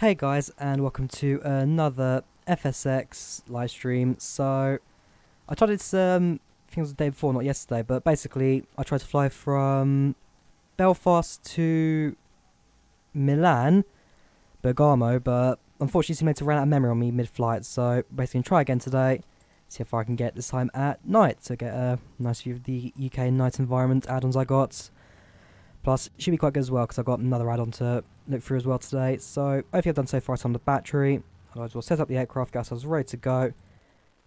Hey guys, and welcome to another FSX live stream. So, I tried this, I think it was the day before, not yesterday, but basically, I tried to fly from Belfast to Milan, Bergamo, but unfortunately, it seemed to run out of memory on me mid-flight, so basically, try again today, see if I can get this time at night, to get a nice view of the UK night environment add-ons I got. Plus, it should be quite good as well, because I've got another add-on to look through as well today. So, everything I've done so far is on the battery. Otherwise, we'll set up the aircraft, get ourselves ready to go.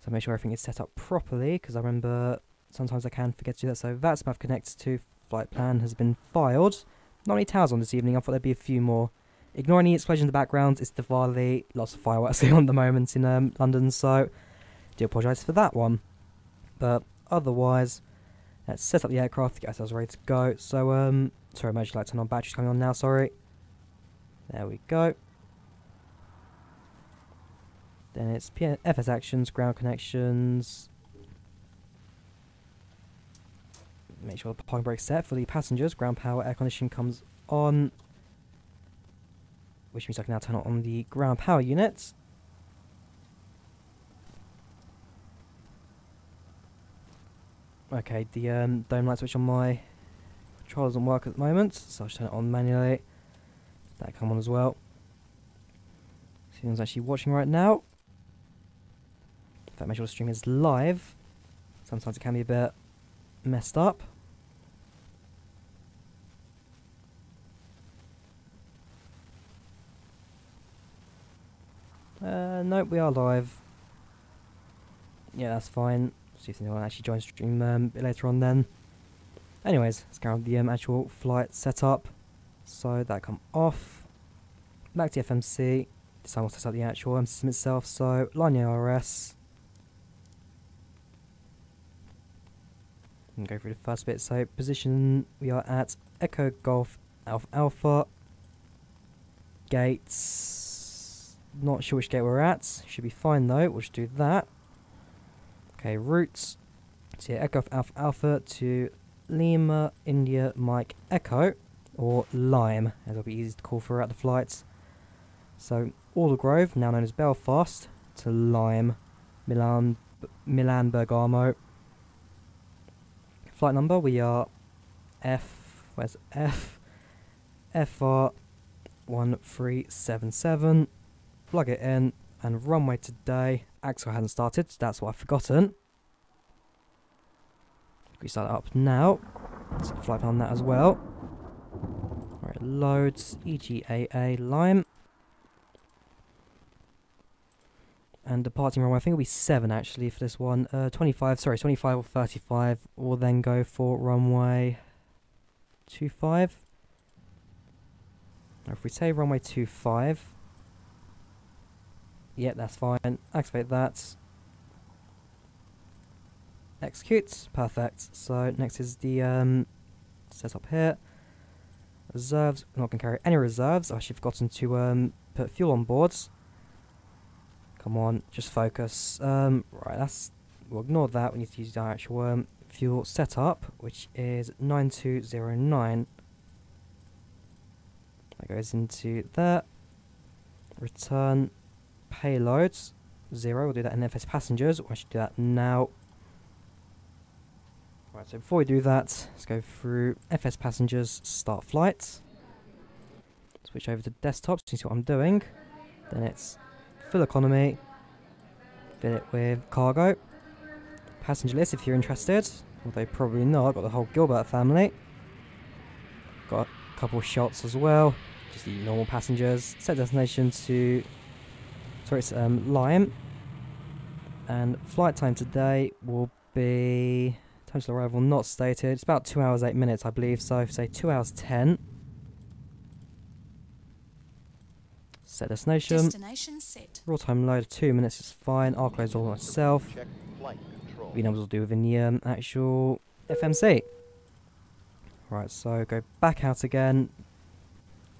So, make sure everything is set up properly, because I remember sometimes I can forget to do that. So, that's I've connected to. Flight plan has been filed. Not many towers on this evening, I thought there'd be a few more. Ignore any explosion in the background, it's Diwali. Lots of fireworks going on at the moment in London, so do apologise for that one. But otherwise, let's set up the aircraft, get ourselves ready to go. So, sorry, emergency light turn on, batteries coming on now, sorry. There we go. Then it's FS actions, ground connections. Make sure the parking brake's set for the passengers. Ground power, air conditioning comes on. Which means I can now turn on the ground power unit. Okay, the dome light switch on my controller doesn't work at the moment, so I'll just turn it on manually. That come on as well. See anyone's actually watching right now. In fact, make sure the stream is live. Sometimes it can be a bit messed up. Nope, we are live. Yeah, that's fine. See if anyone actually joins the stream a bit later on then. Anyways, let's carry on the actual flight setup. So that come off. Back to FMC. This time we'll set up the actual system itself. So line the RS. And go through the first bit. So position, we are at Echo Golf Alpha Alpha. Gates. Not sure which gate we're at. Should be fine though. We'll just do that. Okay, routes. So yeah, Echo Alpha Alpha to Lima India Mike Echo. Or Lime, as it'll be easy to call throughout the flights. So, Aldergrove, now known as Belfast, to Lime, Milan Bergamo. Flight number, we are where's F? FR1377. Plug it in, and runway today. Axle hasn't started, that's what I've forgotten. We start it up now. Let's flight plan on that as well. Right, loads, EGAA, Lime. And departing runway, I think it'll be 7 actually for this one. 25 or 35. We'll then go for runway 25. Now if we say runway 25, yeah, that's fine. Activate that. Execute, perfect. So next is the setup here. Reserves, I'm not going to carry any reserves. I've actually forgotten to put fuel on boards. Come on, just focus. Right, we'll ignore that. We need to use our actual fuel setup, which is 9209. That goes into there. Return payloads 0. We'll do that in FS passengers. I should do that now. Right, so before we do that, let's go through FS passengers, start flight. Switch over to desktop so you see what I'm doing. Then it's full economy. Fill it with cargo. Passenger list if you're interested. Although probably not, I've got the whole Gilbert family. Got a couple of shots as well. Just the normal passengers. Set destination to, sorry, it's Lime. And flight time today will be, time to arrival not stated. It's about 2 hours 8 minutes I believe, so if say 2 hours 10. Set destination. Destination set. Raw time load of 2 minutes is fine. I'll close all myself. Check flight control. We know what we'll do within the actual FMC. Right, so go back out again.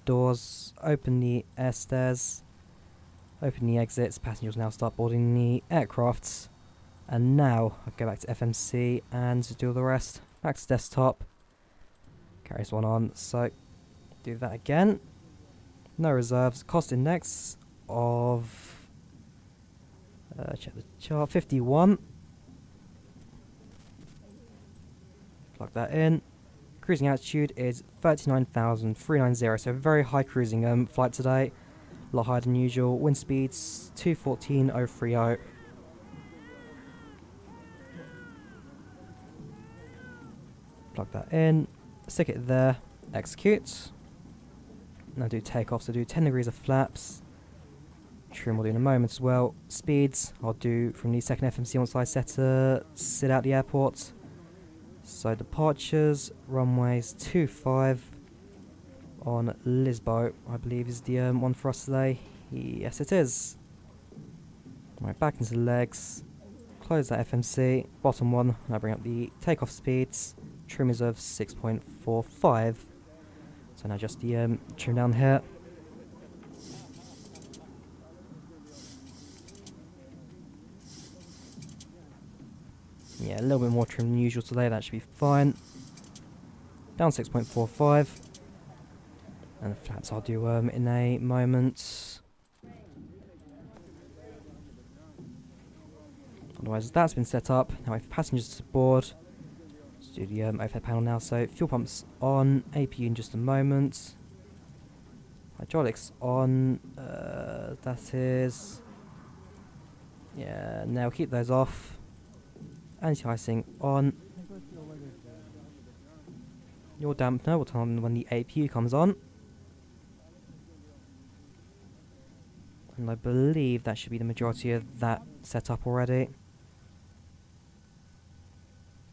Doors, open the air stairs, open the exits. Passengers now start boarding the aircrafts. And now I'll go back to FMC and do all the rest. Back to desktop. Carry this one on. So do that again. no reserves. Cost index of check the chart, 51. Plug that in. Cruising altitude is 39,390, so very high cruising flight today. A lot higher than usual. Wind speeds 214,030. Plug that in, stick it there, execute. Now do takeoff, so do 10 degrees of flaps. Trim we'll do in a moment as well. Speeds, I'll do from the second FMC once I sit out the airport. So departures, runways 25 on Lisbo, I believe is the one for us today. Yes it is. Right, back into the legs. Close that FMC, bottom one, now bring up the takeoff speeds. Trim is of 6.45. So now just the trim down here. Yeah, a little bit more trim than usual today, that should be fine. Down 6.45. And the flaps I'll do in a moment. Otherwise that's been set up. Now we have passengers aboard. Let's do the overhead panel now. So fuel pumps on, APU in just a moment. Hydraulics on, that is... Yeah, now keep those off. Anti-icing on. Your dampener will turn on when the APU comes on. And I believe that should be the majority of that set up already.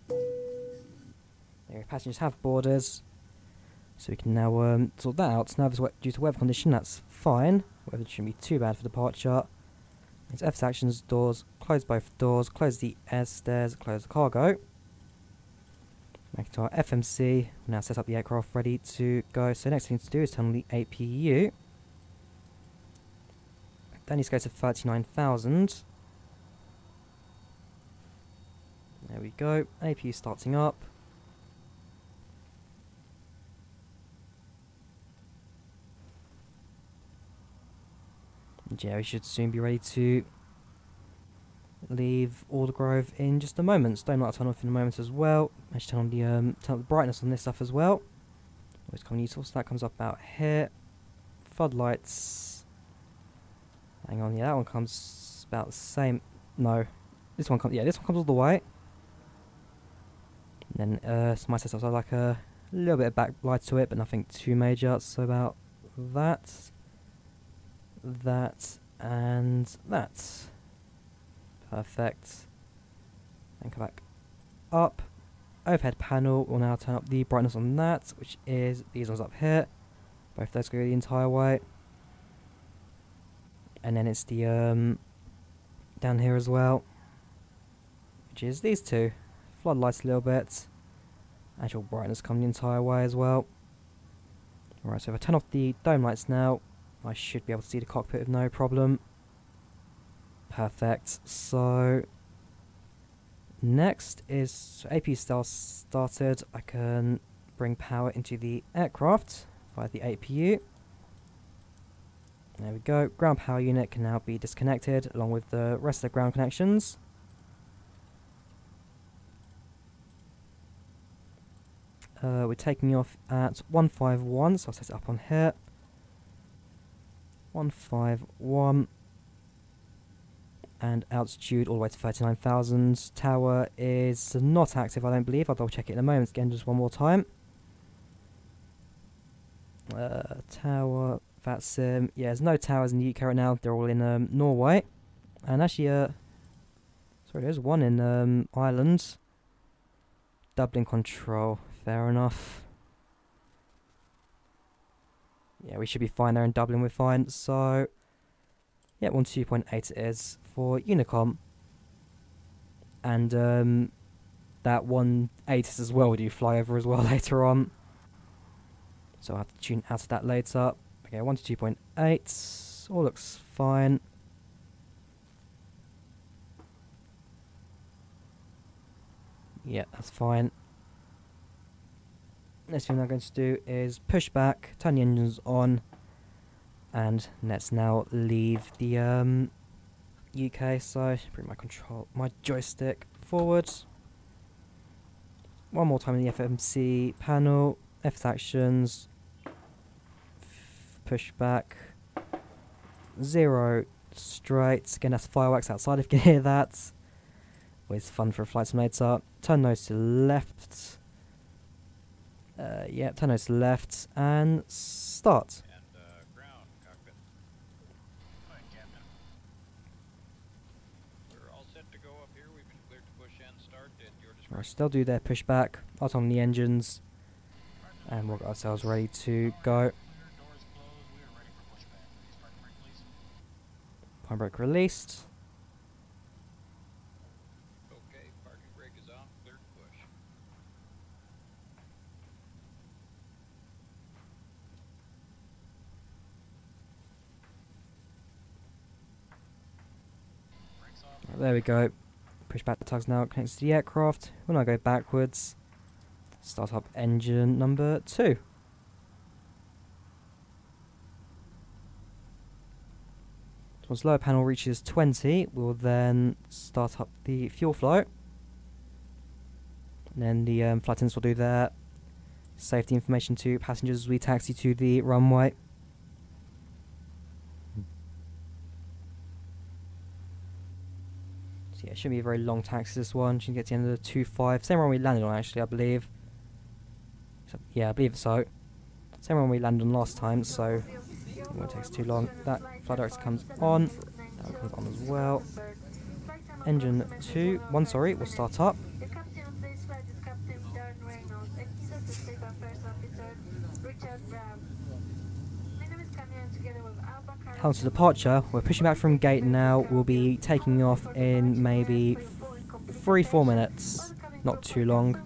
There, passengers have borders, so we can now sort that out. Now, if it's due to weather condition, that's fine. Weather shouldn't be too bad for departure. It's F's actions, doors, close both doors, close the air stairs, close the cargo. Back to our FMC, we'll now set up the aircraft ready to go. So next thing to do is turn on the APU. That needs to go to 39,000. There we go, APU starting up. And yeah, we should soon be ready to leave Aldergrove in just a moment. Stone light will turn off in a moment as well. I should turn on the brightness on this stuff as well. Always common useful, so that comes up about here. Floodlights. Hang on, yeah, that one comes about the same. No, this one comes. Yeah, this one comes all the way. And then so my setups are like a little bit of backlight to it, but nothing too major. So about that, that, and that. Perfect. And come back up. Overhead panel will now turn up the brightness on that, which is these ones up here. Both those go the entire way. And then it's the down here as well, which is these two. Floodlights a little bit. Actual brightness coming the entire way as well. Alright, so if I turn off the dome lights now, I should be able to see the cockpit with no problem. Perfect. So next is AP started. I can bring power into the aircraft via the APU. There we go. Ground power unit can now be disconnected along with the rest of the ground connections. We're taking off at 151, so I'll set it up on here. 151. And altitude all the way to 39,000. Tower is not active, I don't believe. I'll double check it in a moment again, just one more time. Tower, that's yeah, there's no towers in the UK right now. They're all in Norway. And actually, sorry, there's one in Ireland. Dublin control, fair enough. Yeah, we should be fine there in Dublin, we're fine. So, yeah, 12.8 it is for Unicom. And that 1.8 is as well, we do fly over as well later on. So I'll have to tune out of that later. Okay, 122.8, all looks fine. Yeah, that's fine. Next thing I'm going to do is push back, turn the engines on, And let's now leave the UK. So bring my joystick forward. One more time in the FMC panel. F actions. Push back. 0 straight. Again, that's fireworks outside if you can hear that. Always fun for a flight simulator. Turn nose to left. Yeah, turn nose to left and start. And ground cockpit. Hi, Captain. We're all set to go up here. We've been cleared to push and start at your discretion. Right, still do their pushback. Out on the engines, and we'll get ourselves ready to go. Prime brake released. Okay, parking brake is on. Cleared to push. Right, there we go. Push back the tugs now. Connects to the aircraft. We'll now go backwards. Start up engine number 2. Once lower panel reaches 20, we'll then start up the fuel flow. And then the flight attendants will do their safety information to passengers as we taxi to the runway. So yeah, it shouldn't be a very long taxi this one. Should get to the end of the 2.5. Same runway we landed on actually, I believe. So, yeah, I believe so. Same runway we landed on last time, so it won't take us too long. That flight director comes on. That one comes on as well. Engine 1, sorry, will start up. Helm to departure. We're pushing back from gate now. We'll be taking off in maybe 3-4 minutes. Not too long.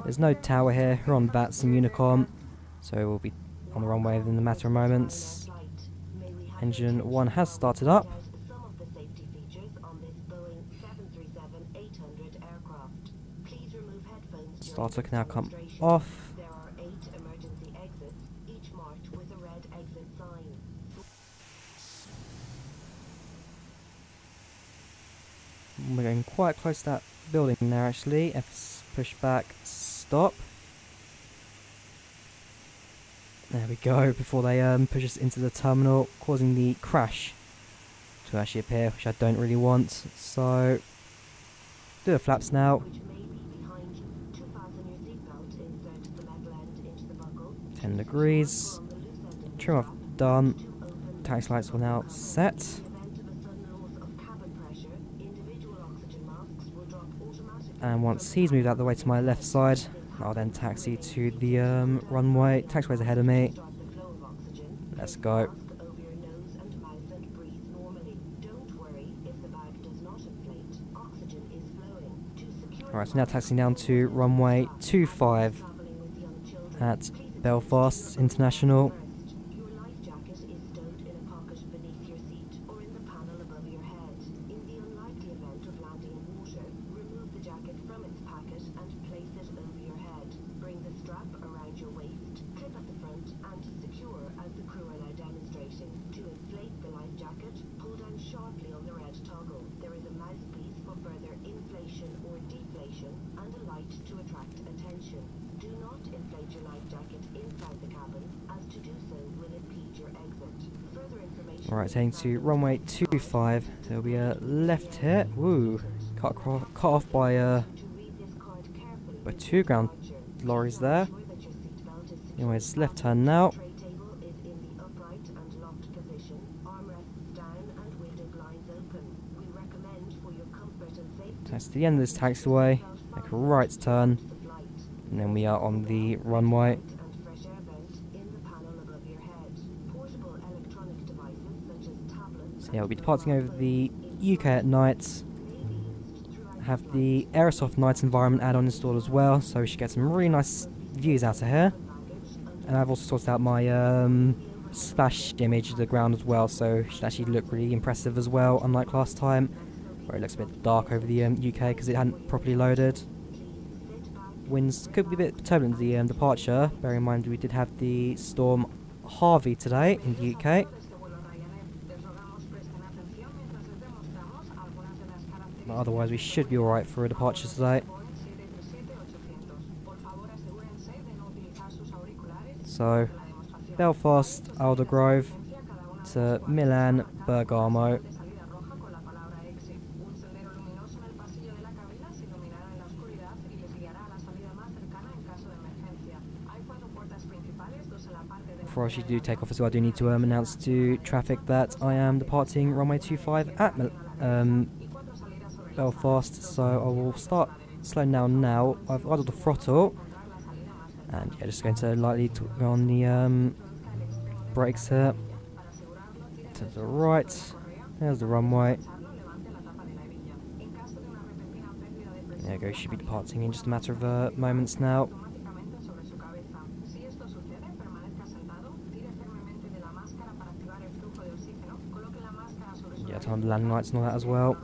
There's no tower here. We're on VATS and Unicom, so we'll be on the runway within a matter of moments. Engine 1 has started up. Starter can now come off. We're going quite close to that building there actually. F's push back, stop. There we go, before they push us into the terminal, causing the crash to actually appear, which I don't really want. So, do the flaps now. 10 degrees. Trim off done. Taxi lights will now set. And once he's moved out the way to my left side, I'll then taxi to the runway. Taxiway's ahead of me. Let's go. Alright, so now taxiing down to runway 25 at Belfast International. Alright, heading to runway 25. There'll be a left here. Woo! Cut off by 2 ground lorries there. Anyways, left turn now. That's the end of this taxiway. Make a right turn. And then we are on the runway. So yeah, we'll be departing over the UK at night. Have the Aerosoft night environment add-on installed as well, so we should get some really nice views out of here. And I've also sorted out my splash image of the ground as well, so it should actually look really impressive as well, unlike last time, where it looks a bit dark over the UK because it hadn't properly loaded. Winds could be a bit turbulent at the departure, bearing in mind we did have the storm Harvey today in the UK. But otherwise we should be alright for a departure today. So, Belfast, Aldergrove to Milan, Bergamo. Before I actually do take off as well, I do need to announce to traffic that I am departing runway 25 at Belfast, so I will start slowing down now. I've idled the throttle, and yeah, just going to lightly go on the brakes here. To the right, there's the runway. There we go, should be departing in just a matter of moments now. Yeah, time the landing lights and all that as well.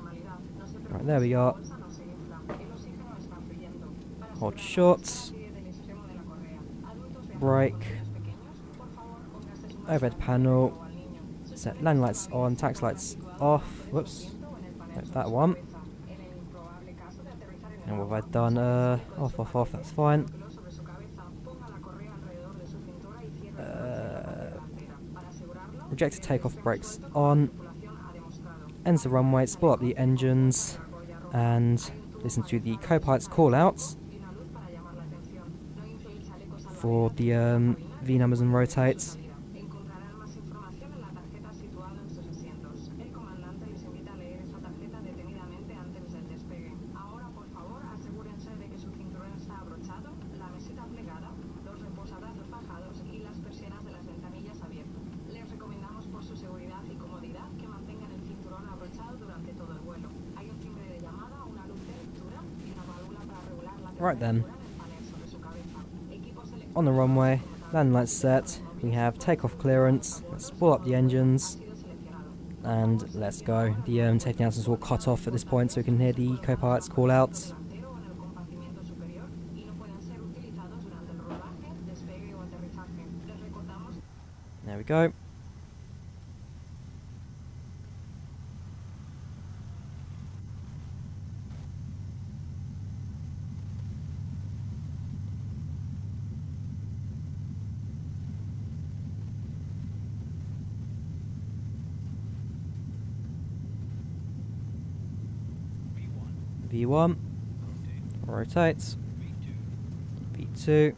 Right, there we are. Hold short. Brake. Overhead panel. Set landing lights on, tax lights off. Whoops. Nope, that one. And what have I done? Off, that's fine. Rejected takeoff, brakes on. Ends the runway, spool up the engines, and listen to the co-pilot's call-outs for the V numbers and rotates. Right then, on the runway, landing lights set, we have takeoff clearance, let's spool up the engines, and let's go. The safety announcements will cut off at this point so we can hear the co-pilot's call-outs. There we go. V1, rotates, V2,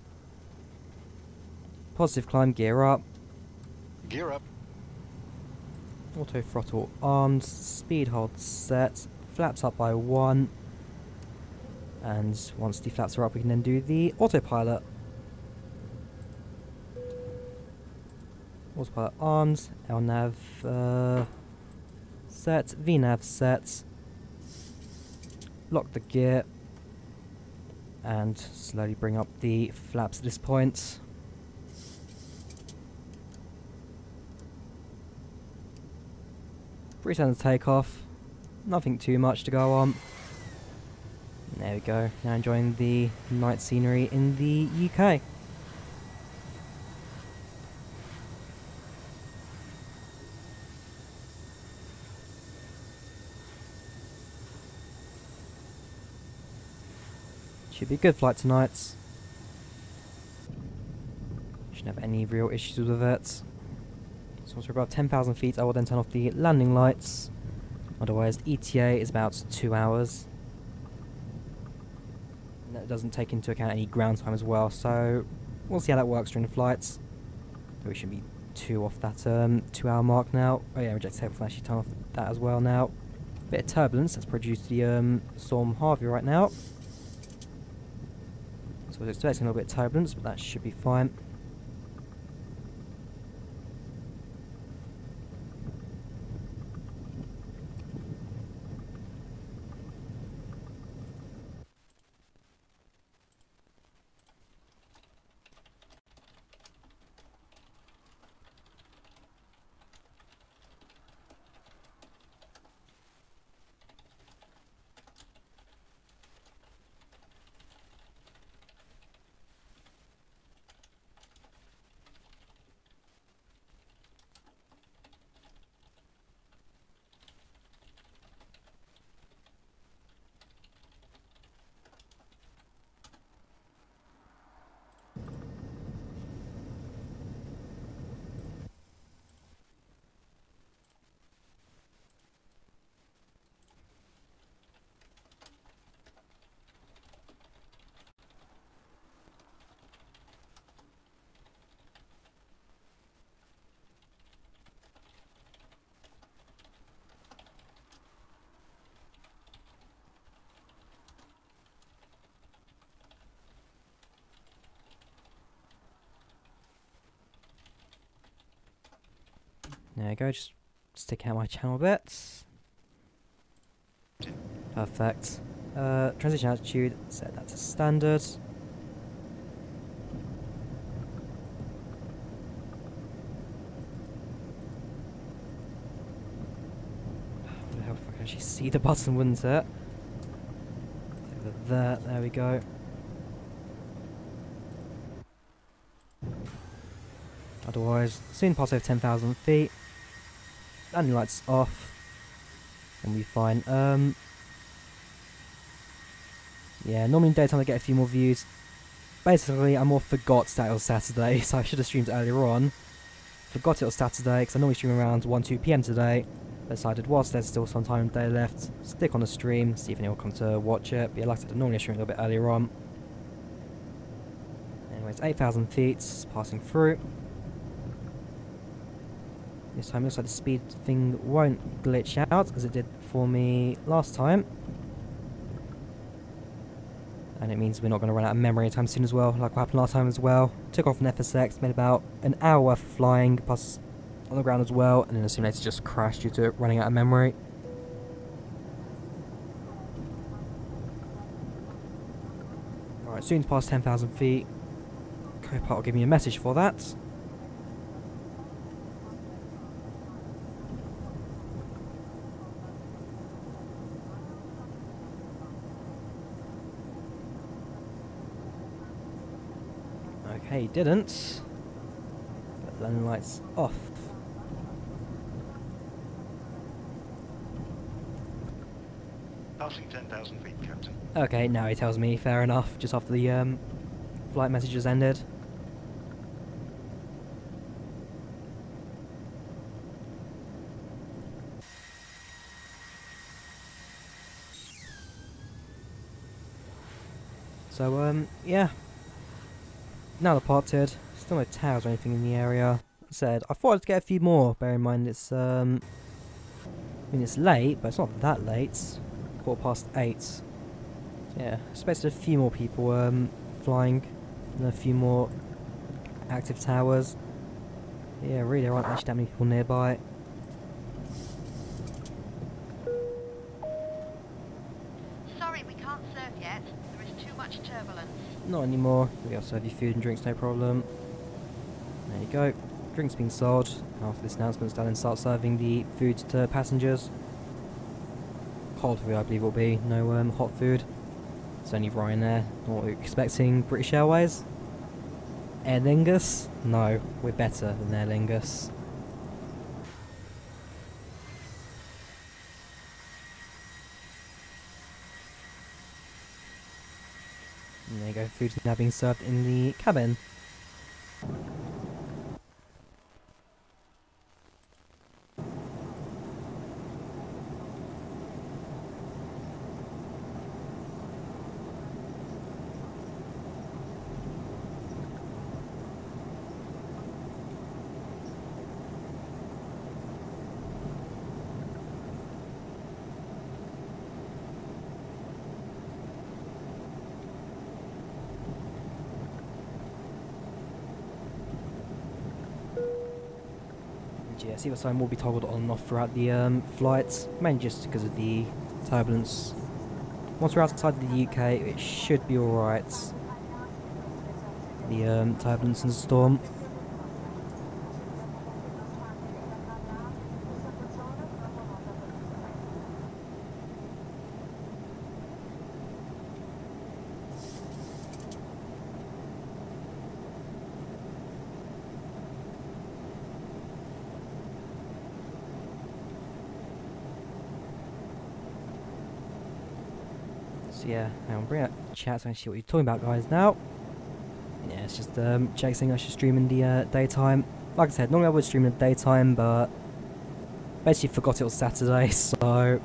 positive climb, gear up, auto throttle armed, speed hold set, flaps up by 1, and once the flaps are up we can then do the autopilot. Autopilot armed, LNAV set, VNAV set. Lock the gear and slowly bring up the flaps at this point. Pretty standard takeoff, nothing too much to go on. There we go, now enjoying the night scenery in the UK. Should be a good flight tonight. Shouldn't have any real issues with it. So once we're above 10,000 feet I will then turn off the landing lights. Otherwise ETA is about 2 hours. And that doesn't take into account any ground time as well, so we'll see how that works during the flights. We should be 2 off that 2 hour mark now. Oh yeah, reject takeoff, actually turn off that as well now. Bit of turbulence that's produced the storm Harvey right now. So I was expecting a little bit of turbulence, but that should be fine. There you go, just stick out my channel a bit. Perfect. Transition attitude, set that to standard. What the hell if I can actually see the button, wouldn't it? There we go. Otherwise, soon pass over 10,000 feet. Landing lights off. And we'll be fine. Yeah, normally in daytime I get a few more views. Basically, I more forgot that it was Saturday, so I should have streamed earlier on. Forgot it was Saturday, because I normally stream around 1-2 PM today. Decided whilst there's still some time of day left, stick on the stream, see if anyone will come to watch it. But yeah, like I said, normally I stream a little bit earlier on. Anyways, 8,000 feet, passing through. This time looks like the speed thing won't glitch out, as it did for me last time. And it means we're not going to run out of memory anytime soon as well, like what happened last time as well. Took off an FSX, made about an hour worth of flying, plus on the ground as well, and then the simulator just crashed due to it running out of memory. Alright, soon past 10,000 feet. Copilot will give me a message for that. Okay, he didn't. But landing lights off. Passing 10,000 feet, Captain. Okay, now he tells me, fair enough, just after the flight messages ended. So, yeah. Now departed. Still no towers or anything in the area. Said, I thought I'd get a few more. Bear in mind it's, I mean it's late, but it's not that late. 8:15. So yeah, expected a few more people, flying. And a few more active towers. Yeah, really, there aren't actually that many people nearby. Sorry, we can't serve yet. There is too much turbulence. Not anymore. We'll serve you food and drinks, no problem. There you go. Drinks being sold. After this announcement, they'll then start serving the food to passengers. Cold food, I believe, will be. No hot food. It's only Ryanair. What we're expecting. British Airways. Aer Lingus? No, we're better than Aer Lingus. And there you go, food's now being served in the cabin. Yeah, either sign will be toggled on and off throughout the flights, mainly just because of the turbulence. Once we're outside the UK, it should be alright. The turbulence and storm. So yeah, now I'll bring up chat so I can see what you're talking about, guys, now. Yeah, it's just Jake saying I should stream in the daytime. Like I said, normally I would stream in the daytime, but basically forgot it was Saturday, so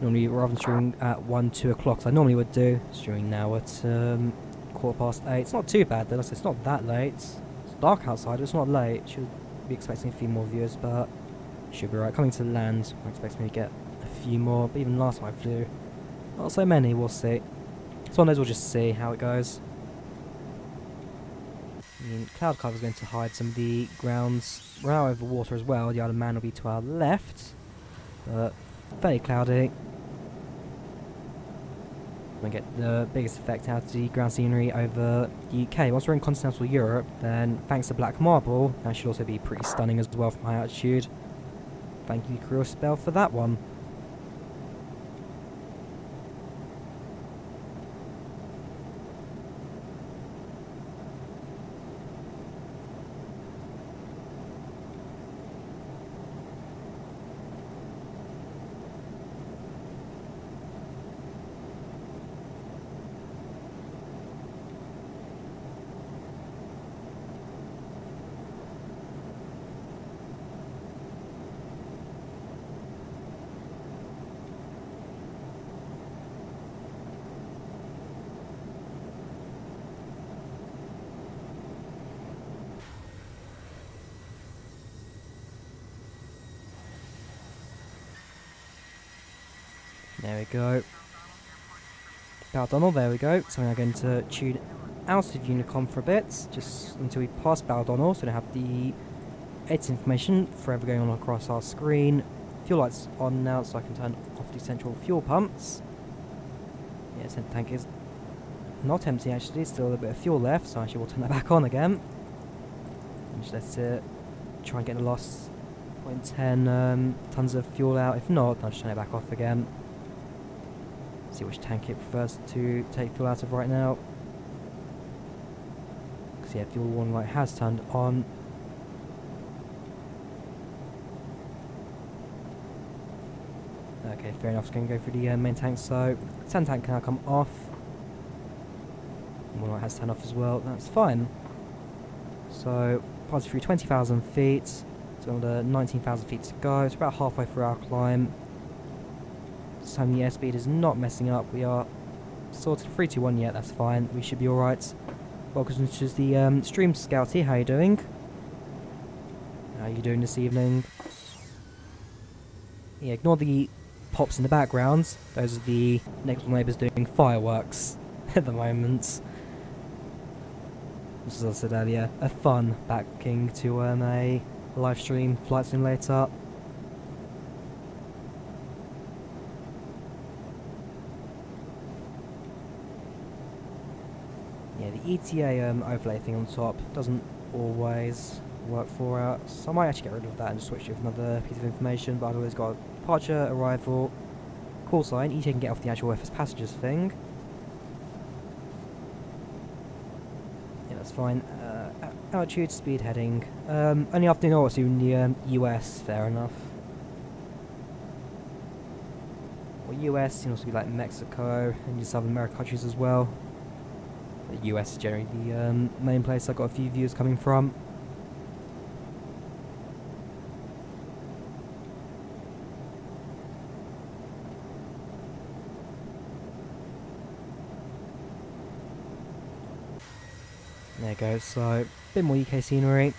normally rather than streaming at 1-2 o'clock, as I normally would do, streaming now at 8:15. It's not too bad though, like I said, it's not that late. It's dark outside, but it's not late. Should be expecting a few more viewers, but should be right. Coming to land, I'm expecting to get a few more, but even last time I flew, not so many, we'll see. So on those we'll just see how it goes. mean, cloud cover is going to hide some of the grounds. We're now over water as well. The Isle of Man will be to our left, but fairly cloudy. We get the biggest effect out of the ground scenery over the UK. Once we're in continental Europe, then thanks to black marble, that should also be pretty stunning as well from high altitude. Thank you, Cruel Spell, for that one. There we go. Baldonnel, there we go. So we're now going to tune out of Unicom for a bit, just until we pass Baldonnel, so we don't have the edge information forever going on across our screen. Fuel lights on now, so I can turn off the central fuel pumps. Yeah, the tank is not empty actually, still a little bit of fuel left, so actually we'll turn that back on again. And just let it try and get the last 0.10 tons of fuel out. If not, I'll just turn it back off again. See which tank it prefers to take fuel out of right now. Because yeah, fuel warning light has turned on. Okay, fair enough. It's going to go through the main tank, so sand tank can now come off. Warning light has turned off as well. That's fine. So pass through 20,000 feet. So under 19,000 feet to go. It's about halfway through our climb. This time the airspeed is not messing up. We are sorted 321 yet, that's fine. We should be alright. Welcome to the stream, Scouty. How you doing? How are you doing this evening? Yeah, ignore the pops in the background. Those are the next door neighbours doing fireworks at the moment. As I said earlier, a fun backing to a live stream flight simulator. Yeah, the ETA overlay thing on top doesn't always work for us. I might actually get rid of that and just switch it with another piece of information, but I've always got departure, arrival, call sign. ETA can get off the actual FS passengers thing. Yeah, that's fine. Altitude, speed, heading. Only afternoon hours in the US, fair enough. Or US, you can also be like Mexico and your Southern American countries as well. The US is generally the main place I've got a few viewers coming from. There you go, so a bit more UK scenery.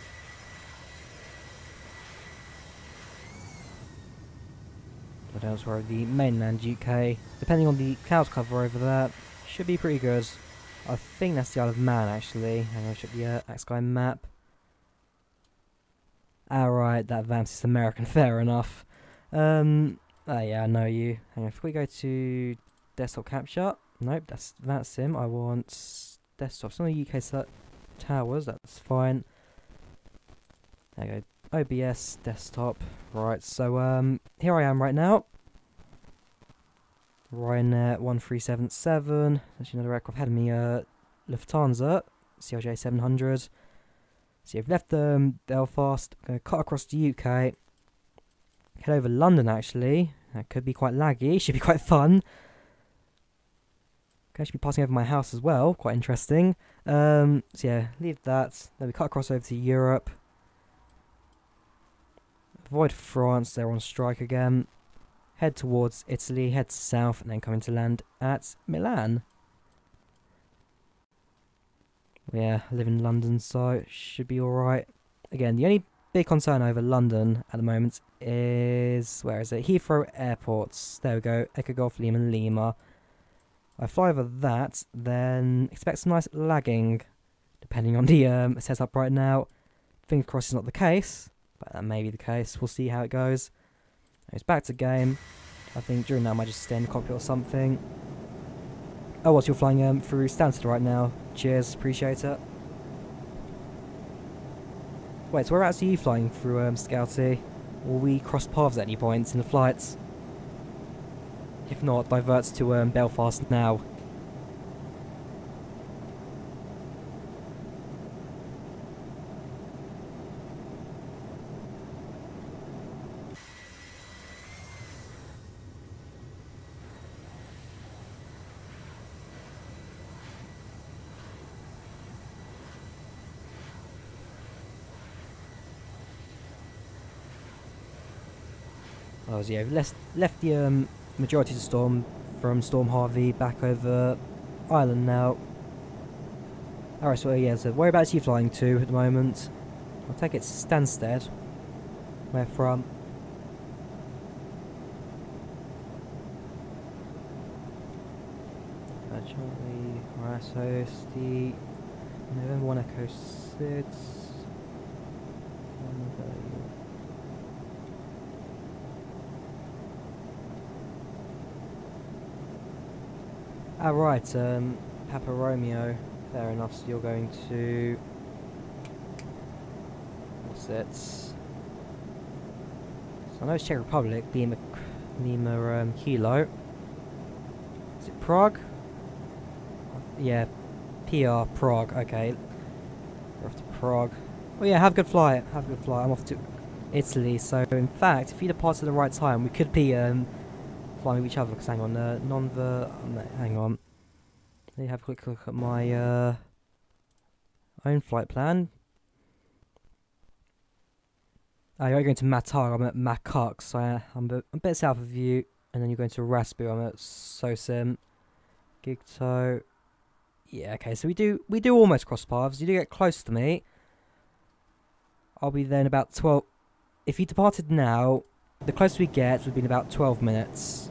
But elsewhere, the mainland UK, depending on the cloud cover over there, should be pretty good. I think that's the Isle of Man actually. Hang on, check the Sky map. Alright, that Vamps is American, fair enough. Yeah, I know you. Hang on, if we go to desktop capture, nope, that's sim. I want desktop. It's on the UK towers, that's fine. There you go. OBS, desktop. Right, so here I am right now. Ryanair 1377. Actually, another aircraft ahead of me, Lufthansa, CRJ 700. So you've left Belfast. I'm going to cut across the UK. Head over London, actually. That could be quite laggy. Should be quite fun. Could actually be passing over my house as well. Quite interesting. So yeah, leave that. Then we cut across over to Europe. Avoid France. They're on strike again. Head towards Italy, head south, and then coming to land at Milan. Yeah, I live in London, so it should be alright. Again, the only big concern over London at the moment is... where is it? Heathrow Airports. There we go. Echo Golf Lima Lima. I fly over that, then expect some nice lagging. depending on the setup right now. Fingers crossed it's not the case, but that may be the case. We'll see how it goes. It's back to game. I think during that I might just stay in the cockpit or something. Oh, what, you're flying through Stansted right now. Cheers, appreciate it. Wait, so whereabouts are you flying through Scouty? Will we cross paths at any points in the flights? If not, diverts to Belfast now. Oh, so yeah, left the majority of the storm from Storm Harvey back over Ireland now. Alright, so yeah, so whereabouts are you flying to at the moment? I'll take it Stansted. Where from? Charlie, alright, so it's the November 1 Echo 6. Ah, right, Papa Romeo. Fair enough, so you're going to... What's it? So I know it's Czech Republic, Lima Kilo. Is it Prague? Yeah, PR, Prague, okay. We're off to Prague. Oh yeah, have a good flight, have a good flight. I'm off to Italy, so in fact, if you depart at the right time, we could be flying with each other, because hang on, hang on. Let me have a quick look at my own flight plan. Oh, you're going to Matar, I'm at Makak, so I'm a bit south of you, and then you're going to Rasbu, I'm at Sosim, Gigto. Yeah, okay, so we do almost cross paths. You do get close to me. I'll be there in about 12. If you departed now, the closer we get would be in about 12 minutes,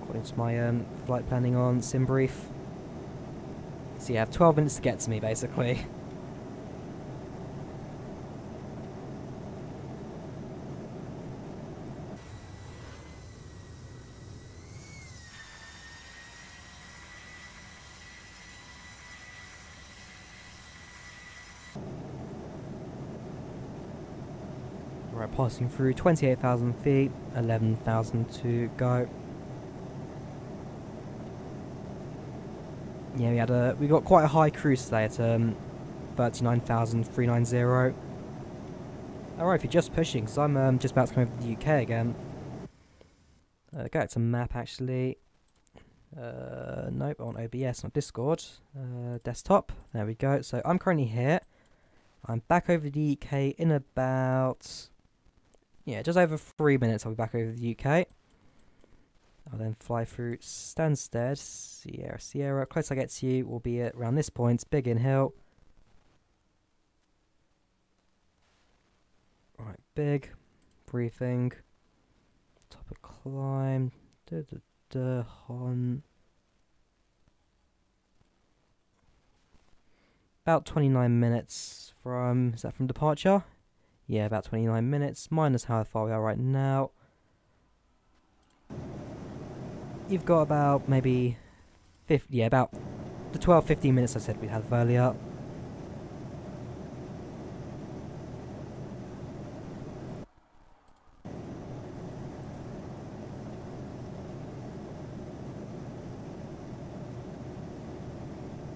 according to my flight planning on SimBrief. So you have 12 minutes to get to me, basically. Right, passing through 28,000 feet, 11,000 to go. Yeah, we got quite a high cruise today at 39,390. Alright, if you're just pushing, because I'm just about to come over to the UK again. Go back to map actually. Nope, on OBS, not Discord. Desktop, there we go. So I'm currently here. I'm back over the UK in about... Yeah, just over 3 minutes I'll be back over the UK. I'll then fly through Stansted, Sierra. Close I get to you will be at around this point, Biggin Hill. Right, big. Briefing. Top of climb. On. About 29 minutes from... Is that from departure? Yeah, about 29 minutes, minus how far we are right now. You've got about maybe 50, yeah, about the 12-15 minutes I said we had earlier.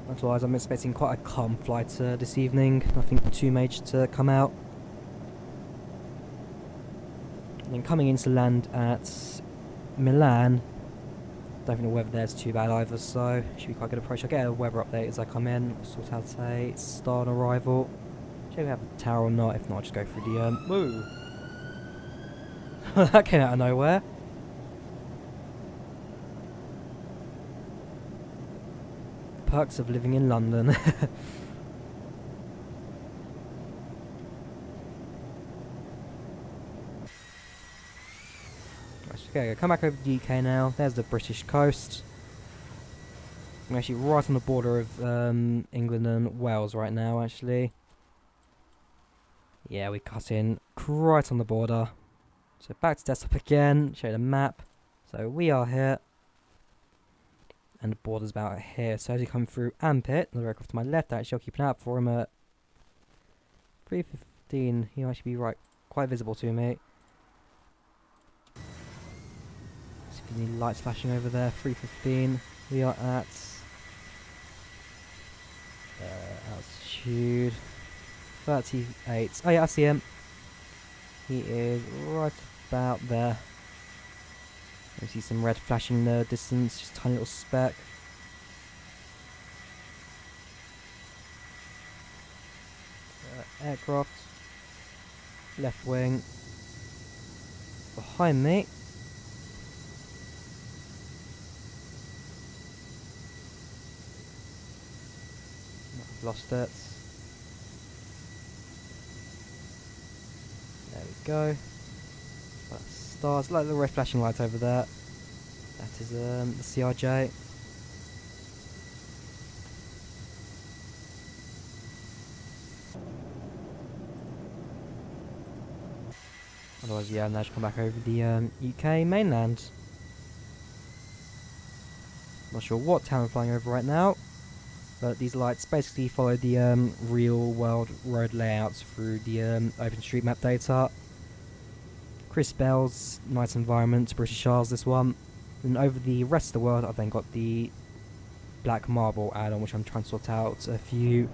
Otherwise, I'm expecting quite a calm flight this evening. Nothing too major to come out. And then coming into land at Milan. Don't think the weather there's too bad either, so should be quite a good approach. I'll get a weather update as I come in. Sort out a start on arrival. Check if we have a tower or not. If not, I'll just go through the woo. That came out of nowhere. Perks of living in London. Okay, come back over to the UK now. There's the British coast. I'm actually right on the border of England and Wales right now, actually. Yeah, we cut in right on the border. So back to desktop again, show the map. So we are here. And the border's about here. So as you come through Ampit, another aircraft to my left, actually I'll keep an eye out for him at 3:15. He'll actually be quite visible to me. See if any lights flashing over there. 3:15. We are at altitude 38. Oh yeah, I see him. He is right about there. I see some red flashing in the distance, just a tiny little speck. Aircraft. Left wing. Behind me. I've lost it. There we go. Stars, like the red flashing light over there. That is the CRJ. Otherwise, yeah, now just come back over the UK mainland. Not sure what town I'm flying over right now, but these lights basically follow the real world road layouts through the OpenStreetMap data. Chris Bell's nice environment, British Isles this one. And over the rest of the world I've then got the Black Marble add-on, which I'm trying to sort out a few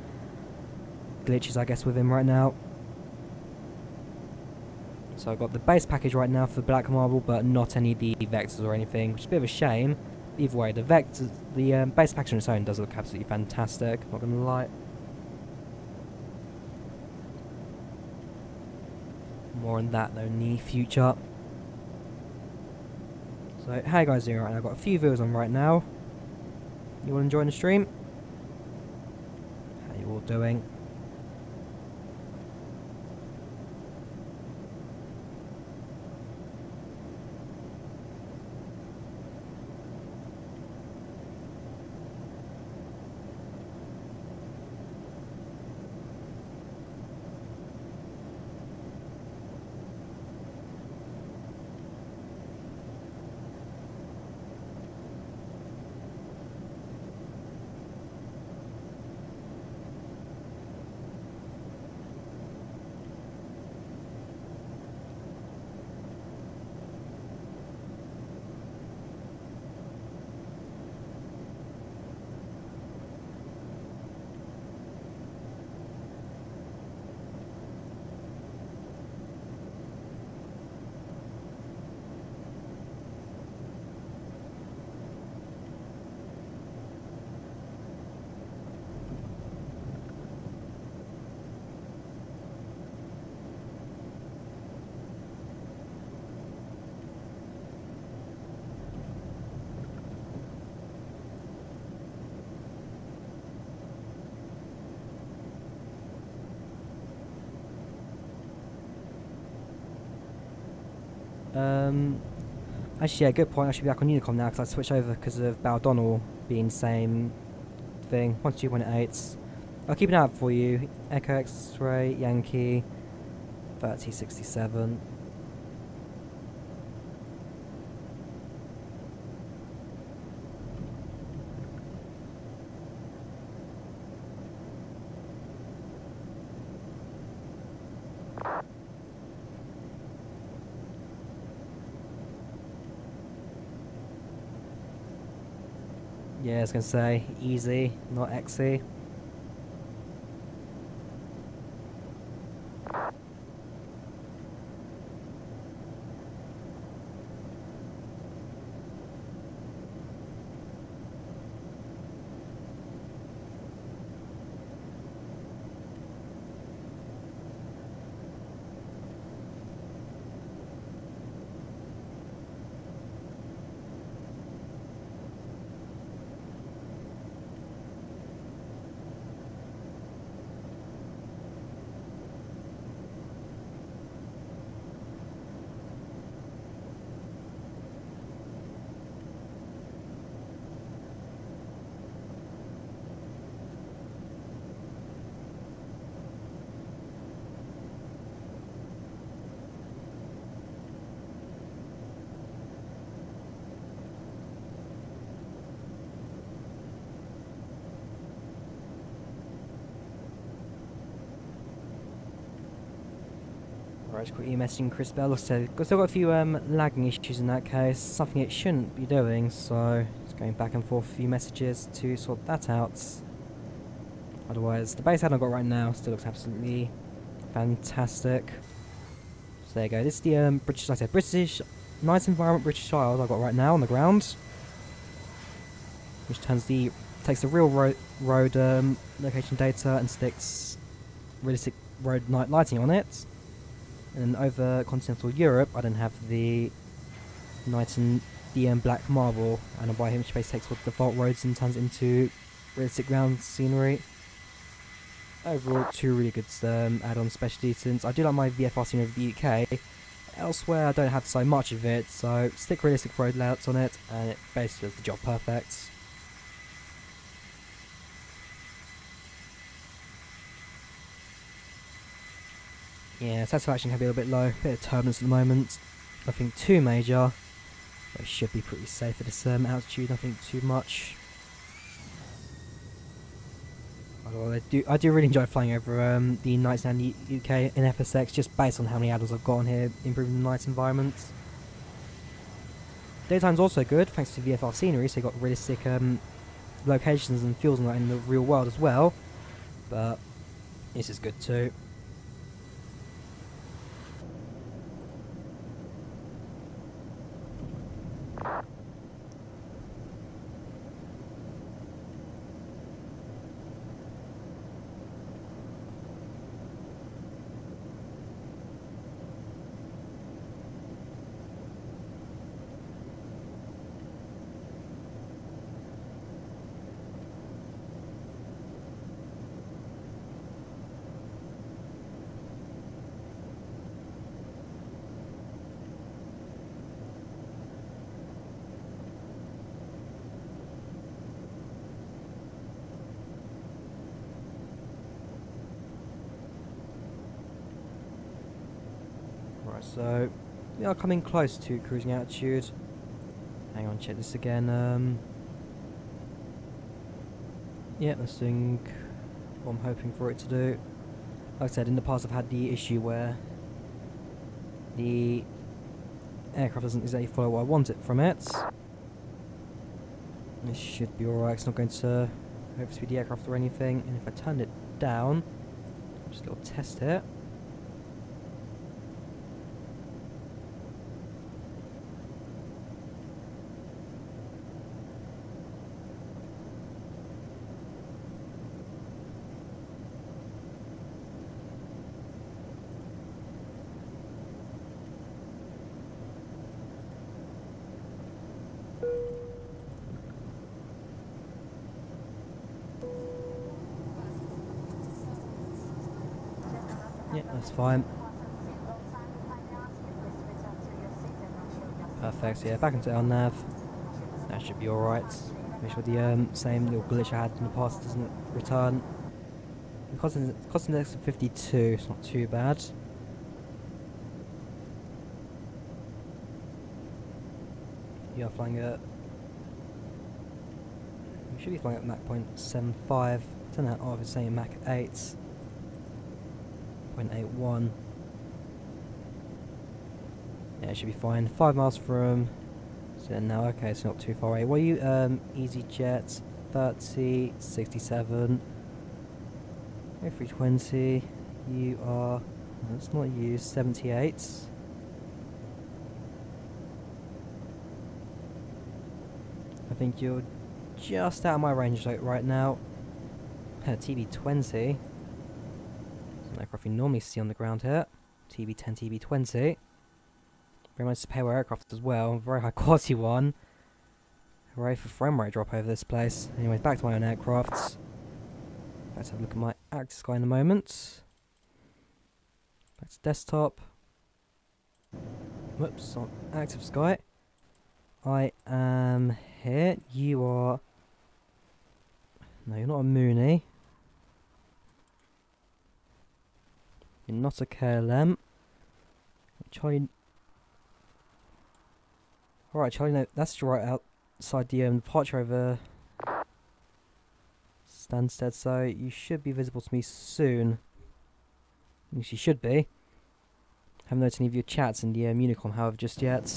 glitches I guess with him right now. So I've got the base package right now for the Black Marble, but not any of the vectors or anything, which is a bit of a shame. Either way, the vectors, the base package on its own does look absolutely fantastic, not gonna lie. More on that though in the future. So how you guys doing right now? I've got a few viewers on right now. You all enjoying the stream? How you all doing? Actually, yeah, good point. I should be back on Unicom now because I switched over because of Baldonnel being same thing. 12.8. I'll keep an eye out for you. Echo X-Ray, Yankee, 3067. Yeah, I was gonna say easy, not XE. Right, just quickly messaging Chris Bell. Like I said, still got a few lagging issues in that case. Something it shouldn't be doing, so just going back and forth a few messages to sort that out. Otherwise, the base head I've got right now still looks absolutely fantastic. So there you go. This is the British, like I said, British nice environment British Isles I've got right now on the ground, which takes the real road location data and sticks realistic road night lighting on it. And then over continental Europe, I then have the night and the black marble, and a white image space takes what default roads and turns it into realistic ground scenery. Overall, two really good add-on specialties, since I do like my VFR scene over the UK. Elsewhere, I don't have so much of it, so stick realistic road layouts on it, and it basically does the job perfect. Yeah, satisfaction can be a little bit low, bit of turbulence at the moment. Nothing too major, but it should be pretty safe at this altitude, nothing too much. Although I do really enjoy flying over the nights and the UK in FSX, just based on how many add-ons I've got on here, improving the night environment. Daytime's also good, thanks to VFR scenery, so you've got realistic locations and fuels and that in the real world as well. But this is good too. Right, so we are coming close to cruising altitude. Hang on, check this again. Yeah, that's doing what I'm hoping for it to do. Like I said, in the past I've had the issue where the aircraft doesn't exactly follow what I want it from it. This should be alright, it's not going to overspeed the aircraft or anything. And if I turn it down, just a little test here. Yeah, that's fine. Perfect, so yeah, back into our nav. That should be alright. Make sure the same little glitch I had in the past doesn't return. The cost index of 52, it's not too bad. You are flying at... You should be flying at Mach 0.75. Turn that off, it's saying Mach 8. 0.81. Yeah, it should be fine. 5 miles from... So now, okay, it's not too far away. What are you? EasyJet 30, 67, 320. You are... That's not you, 78. I think you're just out of my range right now. TB20. An aircraft you normally see on the ground here. TB10, TB20. Very much superior aircraft as well. Very high quality one. Hooray for frame rate drop over this place. Anyway, back to my own aircraft. Let's have a look at my active sky in a moment. Back to desktop. Whoops, on active sky. I am here. You are... No, you're not a Mooney. You're not a KLM. Charlie... Alright, Charlie, no, that's right outside the departure over Stansted, so you should be visible to me soon. At least you should be. Haven't noticed any of your chats in the Unicom, however, just yet.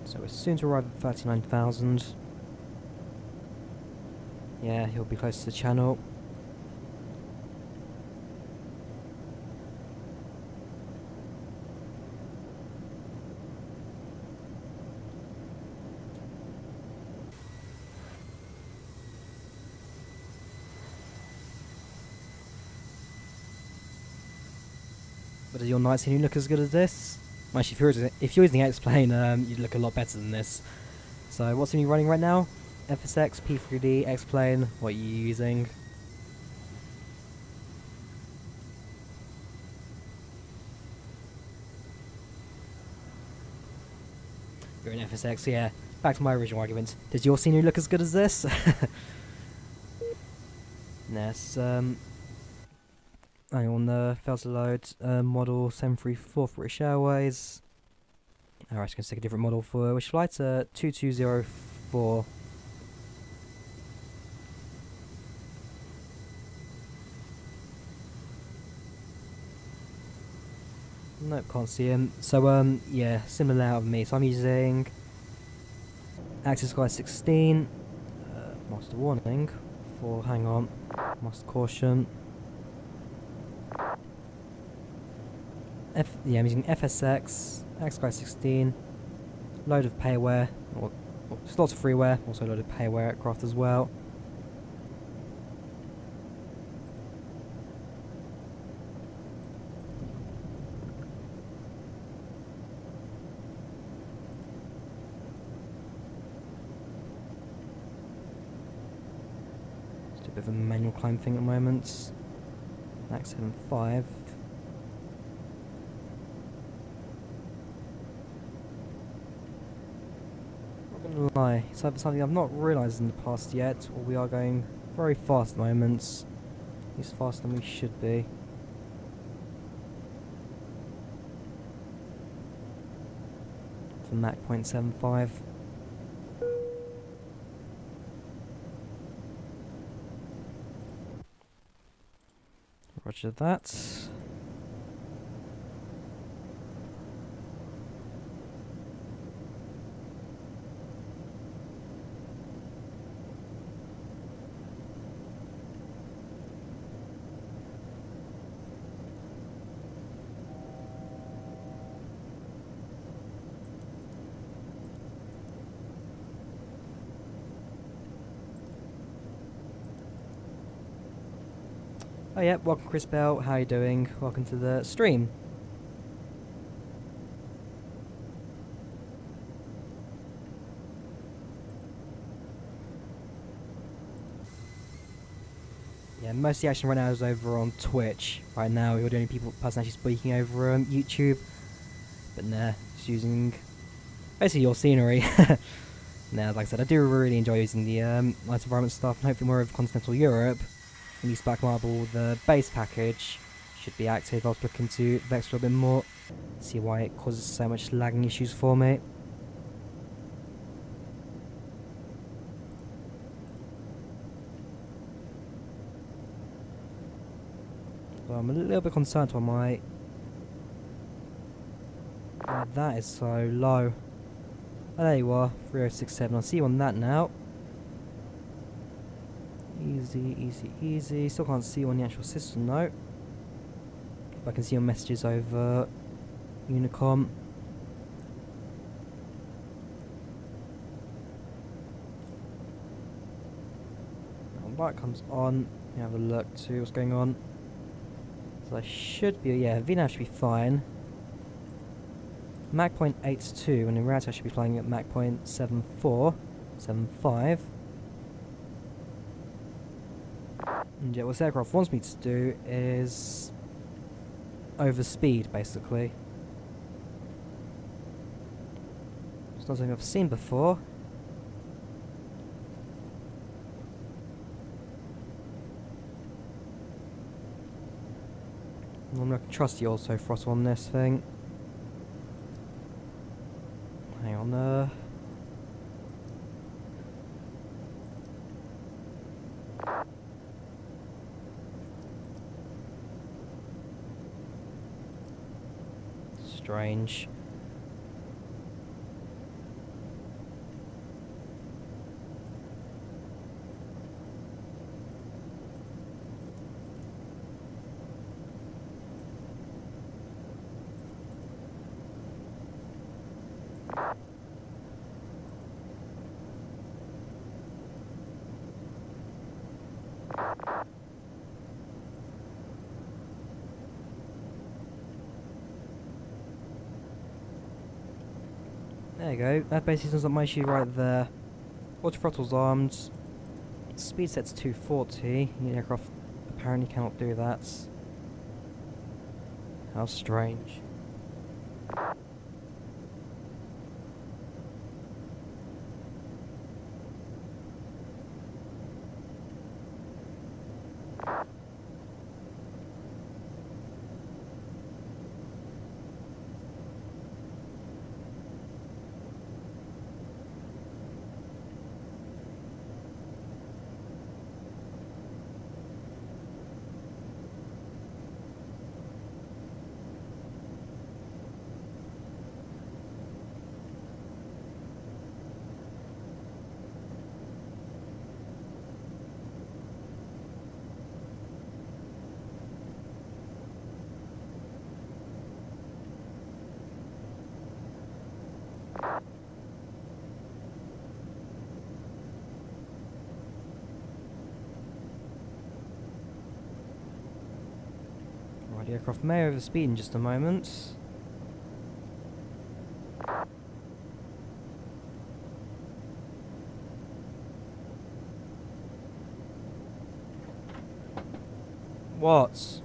So we're soon to arrive at 39,000. Yeah, he'll be close to the channel. But does your night scene look as good as this? Well, actually, if you're using X-Plane, you'd look a lot better than this. So what's you running right now? FSX, P3D, X-Plane, what are you using? You're in FSX, yeah. Back to my original argument. Does your scenery look as good as this? Yes, hang on, fails to load, model 734 for British Airways. Alright, just going to take a different model for which flight? 2204. Nope, can't see him. So, yeah, similar layout of me. So I'm using Axis Sky 16, Master Warning, for, hang on, Master Caution. Yeah, I'm using FSX, Axis Sky 16, load of payware, or lots of freeware, also a load of payware aircraft as well. Just a bit of a manual climb thing at the moment. Max 75. Not gonna lie, it's either something I've not realised in the past yet, or we are going very fast at the moment. At least faster than we should be. For Mach 0.75. Roger that. Oh yeah, welcome Chris Bell, how are you doing? Welcome to the stream. Yeah, most of the action right now is over on Twitch. Right now, you're the only person actually speaking over YouTube. But nah, just using basically your scenery. Nah, like I said, I do really enjoy using the nice environment stuff, and hopefully more of continental Europe. At least back marble, the base package should be active. I was looking to Vex a little bit more, see why it causes so much lagging issues for me. So I'm a little bit concerned on why that is so low. Oh, there you are, 3067. I'll see you on that now. Easy, easy, easy. Still can't see you on the actual system though. But I can see your messages over Unicom. Now that comes on. Let me have a look to what's going on. So I should be, yeah, VNAV should be fine. Mach 0.82, and in reality I should be flying at Mach 0.74, 75. And yeah, what this aircraft wants me to do is overspeed, basically. It's not something I've seen before. I'm not gonna trust you also, throttle on this thing. Hang on, strange. There you go, that basically sums up my issue right there. Auto throttle's armed, speed set's 240, the aircraft apparently cannot do that. How strange. Right, the aircraft may overspeed in just a moment. What?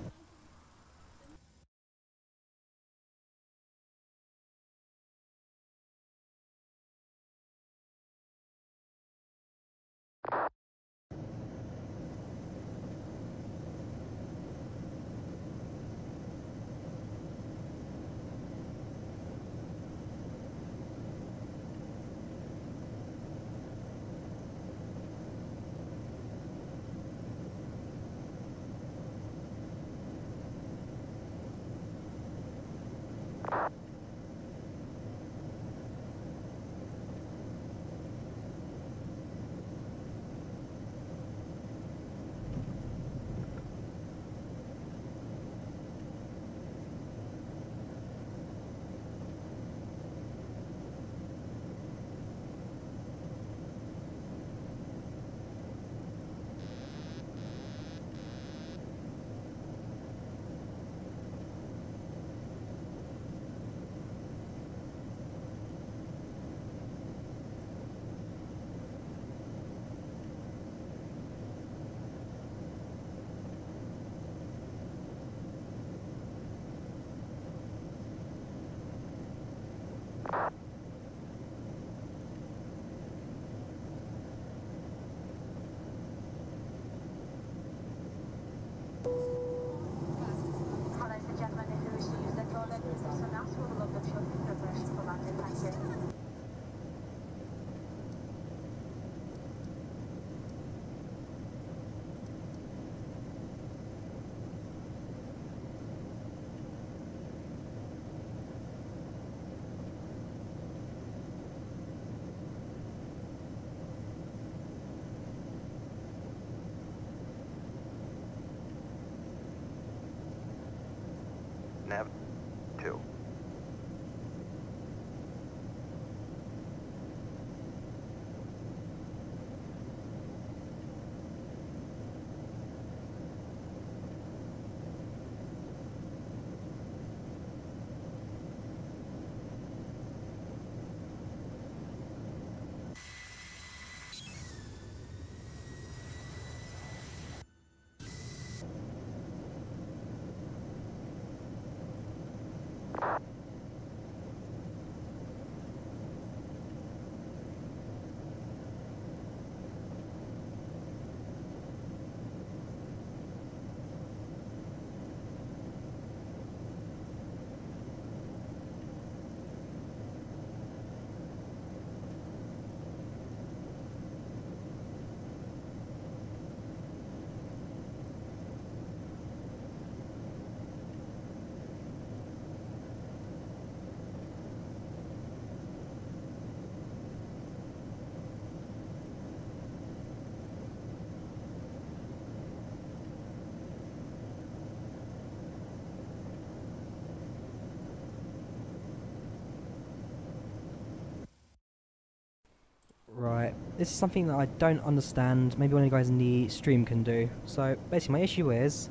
Right, this is something that I don't understand. Maybe one of you guys in the stream can do. So basically, my issue is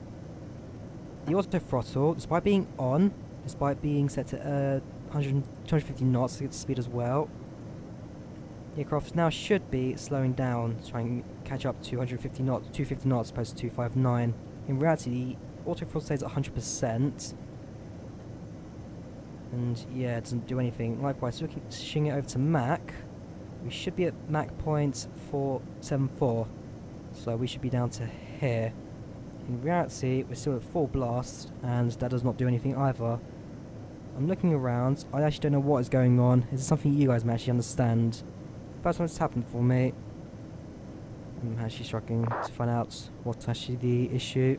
the auto throttle, despite being on, despite being set to 250 knots to get speed as well, the aircraft now should be slowing down to try and catch up to 150 knots, 250 knots opposed to 259. In reality, the auto throttle stays at 100%, and yeah, it doesn't do anything. Likewise, so we keep switching it over to Mach. We should be at Mach point 474, so we should be down to here. In reality, we're still at full blast, and that does not do anything either. I'm looking around. I actually don't know what is going on. Is this something you guys may actually understand? First time it's happened for me. I'm actually struggling to find out what's actually the issue.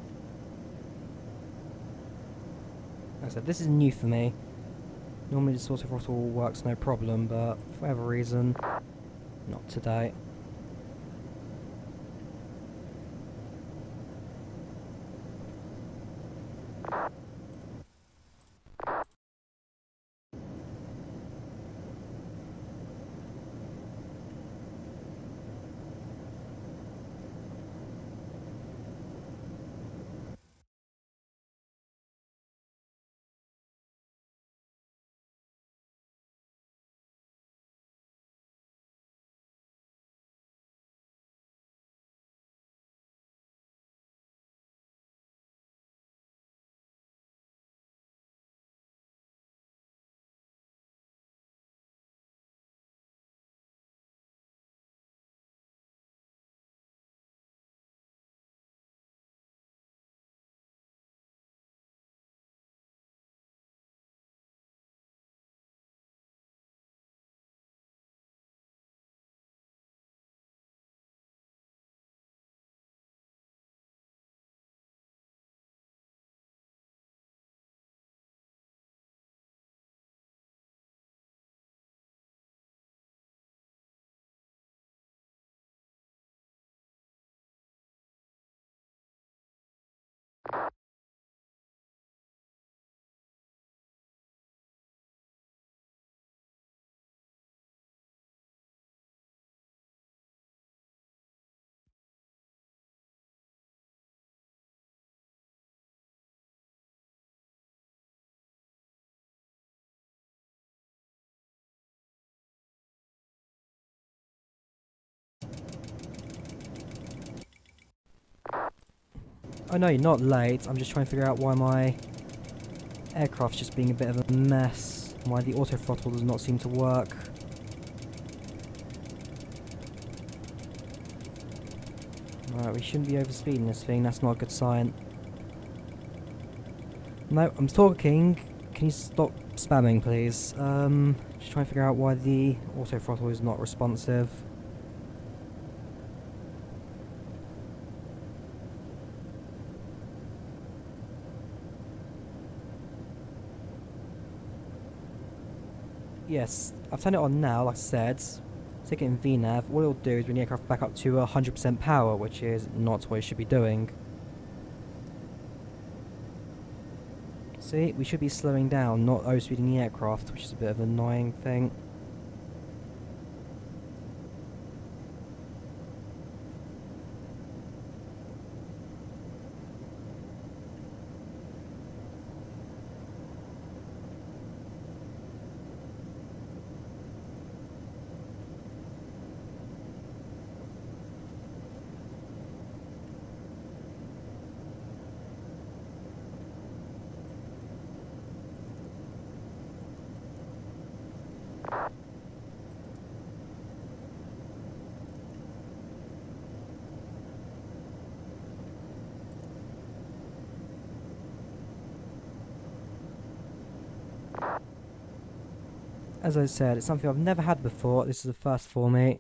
Like I said, this is new for me. Normally this auto throttle works no problem, but for whatever reason, not today. Oh no, you're not late. I'm just trying to figure out why my aircraft's just being a bit of a mess. Why the auto throttle does not seem to work. Alright, we shouldn't be overspeeding this thing. That's not a good sign. No, I'm talking. Can you stop spamming, please? Just trying to figure out why the auto throttle is not responsive. Yes, I've turned it on now, like I said. Stick it in VNAV. All it'll do is bring the aircraft back up to 100% power, which is not what it should be doing. See, we should be slowing down, not overspeeding the aircraft, which is a bit of an annoying thing. As I said, it's something I've never had before. This is a first for me.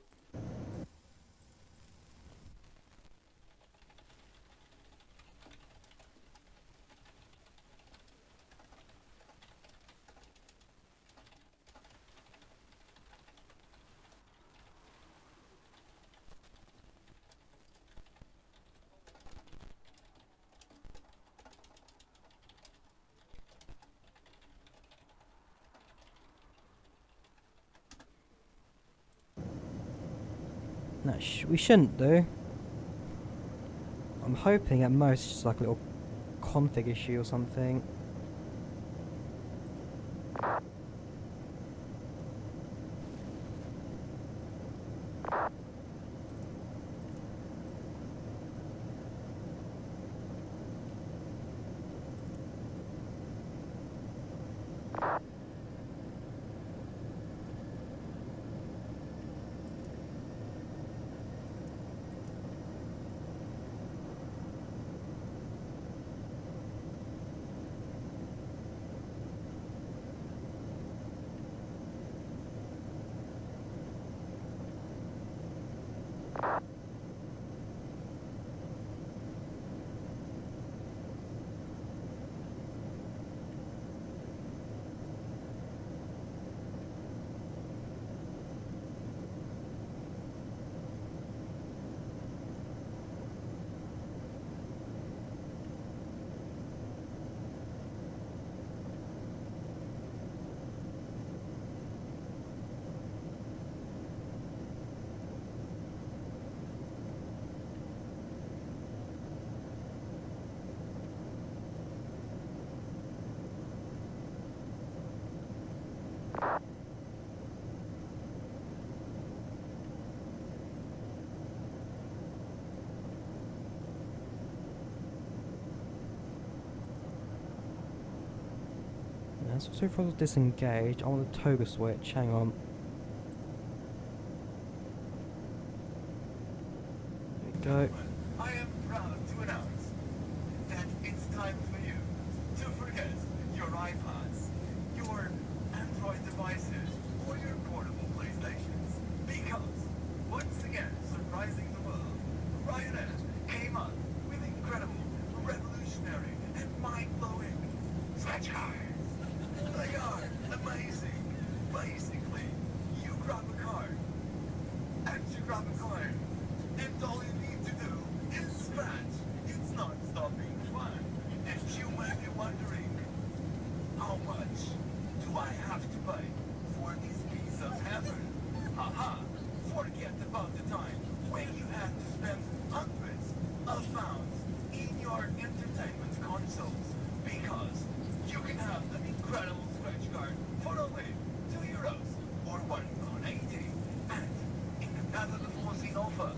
No, we shouldn't do. I'm hoping at most just like a little config issue or something. Yeah, so if I was disengaged, I want the toga switch. Hang on. There we go. I am proud to announce that it's time for you to forget your iPads, your Android devices, or your portable PlayStations. Because, once again, surprising the world, Ryanair came up with incredible, revolutionary, and mind-blowing stretch cards. They are amazing. Basically, you grab a card, and you grab a coin, and all you need to do is scratch. It's not stopping fun. And you may be wondering, how much do I have to pay for this piece of heaven? Haha, forget about the time when you had to spend hundreds of pounds in your entertainment consoles, because you can have an incredible scratch card for only €2 or £1.80. And in another limousine offer,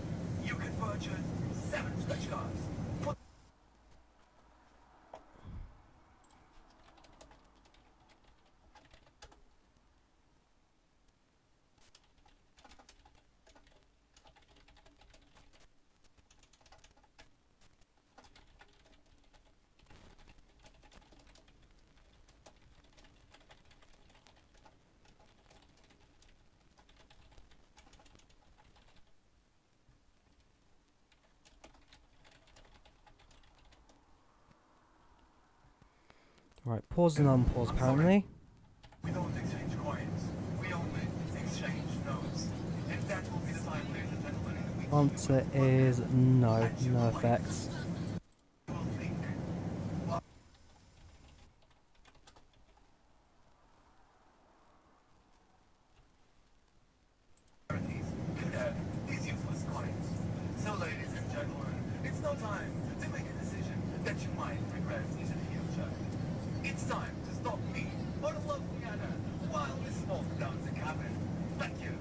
you can purchase 7 scratch cards. Right, pause and unpause apparently. We don't exchange coins. We only exchange notes. And that will be the time, ladies and gentlemen, in which Answer is no, no effects. you will think authorities could have these useless coins. So, ladies and gentlemen, it's no time to make a decision that you might regret in the future. It's time to stop me or the lovely Anna while we smoke down the cabin. Thank you.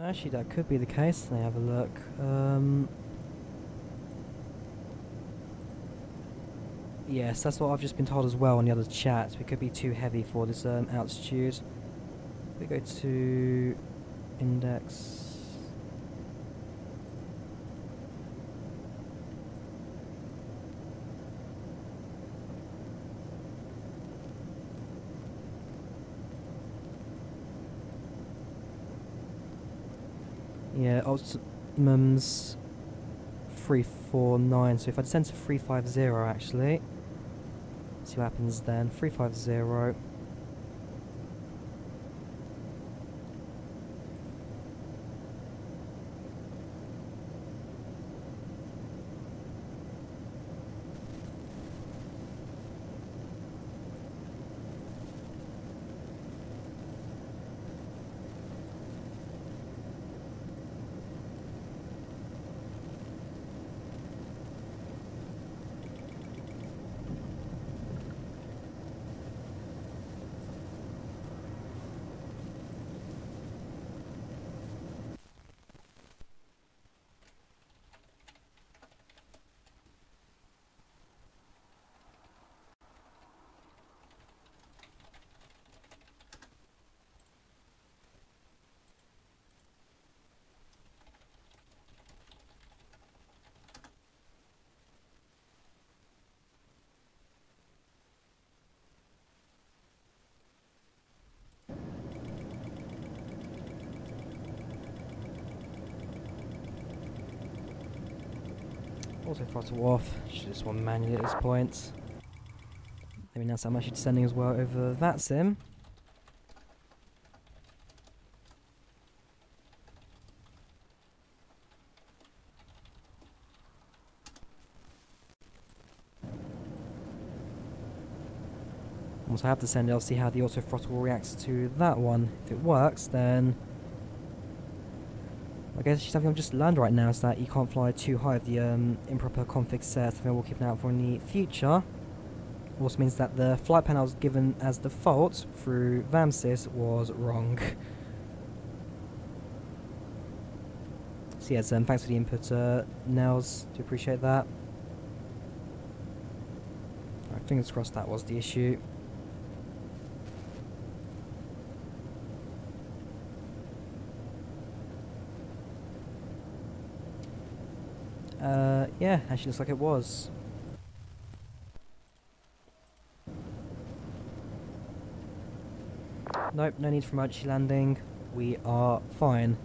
Actually, that could be the case. Let me have a look. Yes, that's what I've just been told as well on the other chat. We could be too heavy for this altitude. We go to index. Yeah, optimum's 349, so if I descend to 350 actually, see what happens then. 350. Also throttle off, should just want manually at this point. Let me know how much you're descending as well over that sim. Once I have descended, I'll see how the auto throttle reacts to that one. If it works, then I guess something I've just learned right now is that you can't fly too high with the improper config set. Something we'll keep an eye out for in the future. Also means that the flight plan I was given as default through VAMSys was wrong. So yes, thanks for the input, Nels. Do appreciate that. Alright, fingers crossed that was the issue. Yeah, actually looks like it was. Nope, no need for emergency landing. We are fine.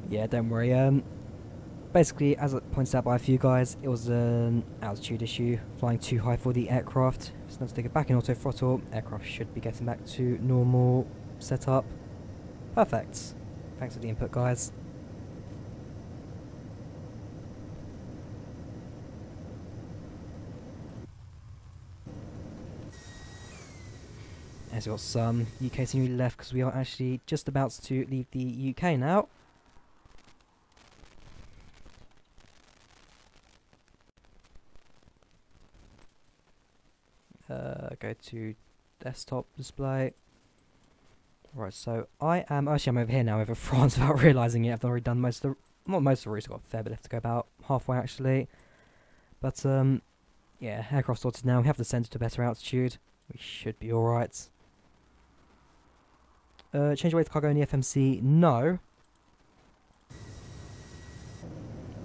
Yeah, don't worry. Basically, as pointed out by a few guys, it was an altitude issue, flying too high for the aircraft. So let's take it back in auto throttle. Aircraft should be getting back to normal setup. Perfect. Thanks for the input, guys. As we've got some UK scenery left because we are actually just about to leave the UK now. Go to desktop display. Right, so I'm over here now over France without realising it. I've already done most of the, not most of the routes, I've got a fair bit left to go, about halfway actually. But yeah, aircraft sorted now. We have descended to a better altitude. We should be alright. Change away to cargo in the FMC? No.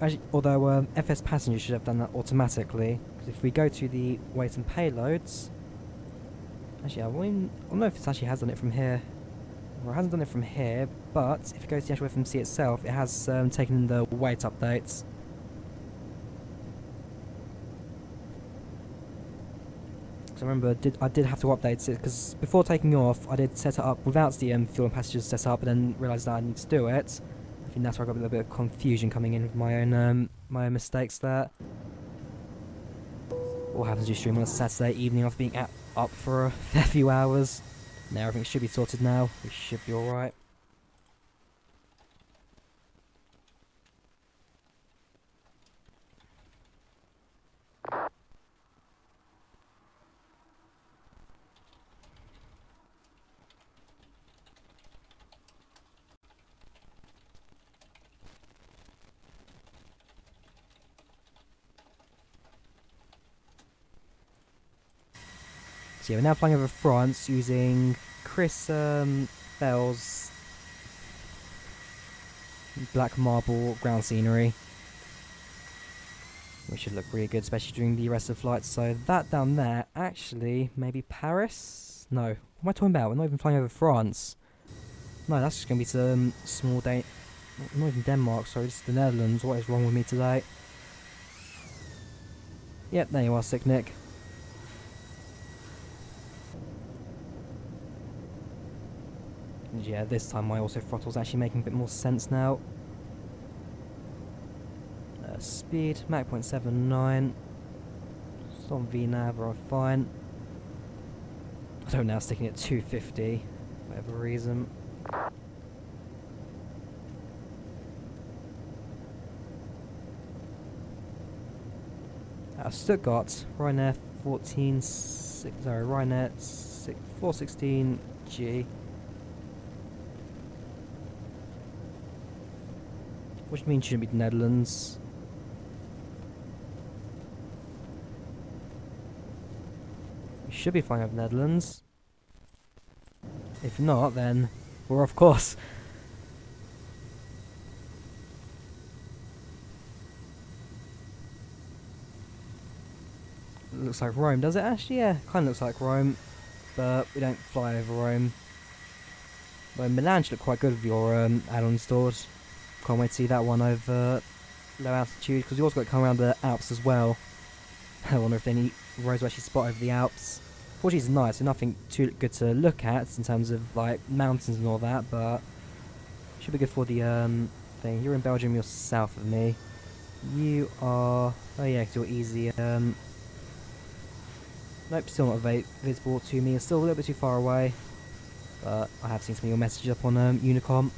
Actually, although FS passengers should have done that automatically. Because if we go to the weight and payloads, actually, I don't know if it actually has done it from here. Well, it hasn't done it from here, but if it goes to the actual FMC itself, it has taken in the weight updates. So I remember I did have to update it, because before taking off, I did set it up without the fuel and passengers set up, and then realised that I need to do it. I think that's where I got a little bit of confusion coming in with my own mistakes there. What happens you stream on a Saturday evening after being up for a fair few hours? Now everything should be sorted now. We should be alright. So yeah, we're now flying over France using Chris Bell's black marble ground scenery, which should look really good, especially during the rest of the flight. So that down there, actually, maybe Paris? No, what am I talking about? We're not even flying over France. No, that's just going to be some small day. Not even Denmark, sorry, this is the Netherlands. What is wrong with me today? Yep, there you are, Sick Nick. And yeah, this time my auto throttle's actually making a bit more sense now. Speed, Mach 0.79. It's on VNAV, we're fine. I don't know, sticking at 250, for whatever reason. Stuttgart, Ryanair 416G. Which means shouldn't be the Netherlands. We should be flying over the Netherlands. If not, then we're off course. Looks like Rome, does it actually? Yeah, kind of looks like Rome, but we don't fly over Rome. But Milan should look quite good with your add-on installed. Can't wait to see that one over low altitude, because you also got to come around the Alps as well. I wonder if any roads will actually spot over the Alps. Fortunately it's nice, so nothing too good to look at in terms of like mountains and all that, but should be good for the thing. You're in Belgium, you're south of me. You are... oh yeah, because you're easy. Nope, still not visible to me. It's still a little bit too far away, but I have seen some of your messages up on Unicom.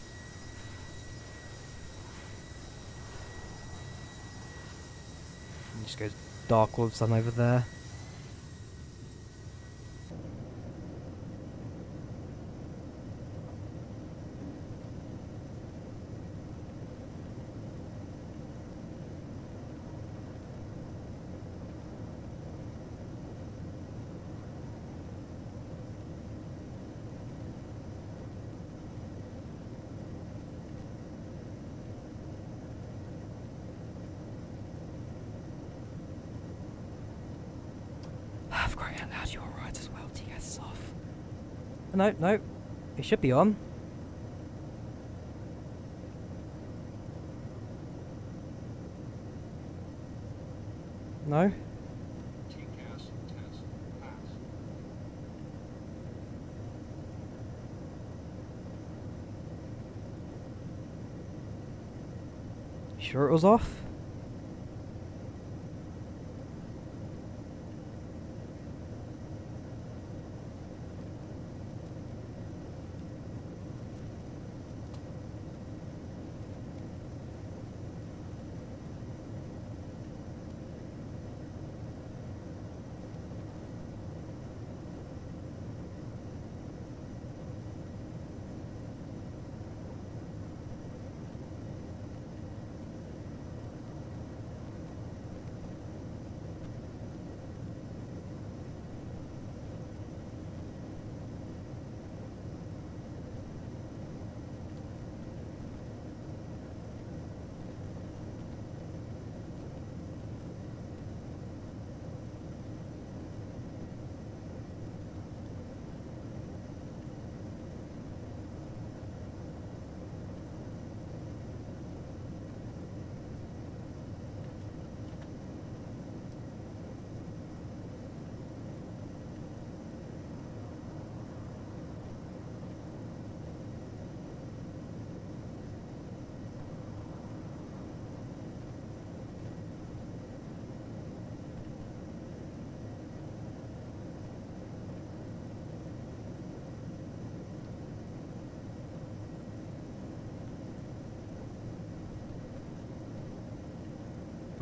It just goes dark all of a sudden over there. For crying out loud, you're alright as well. TS is off. No, no. It should be on. No? TCAS test pass. Sure it was off?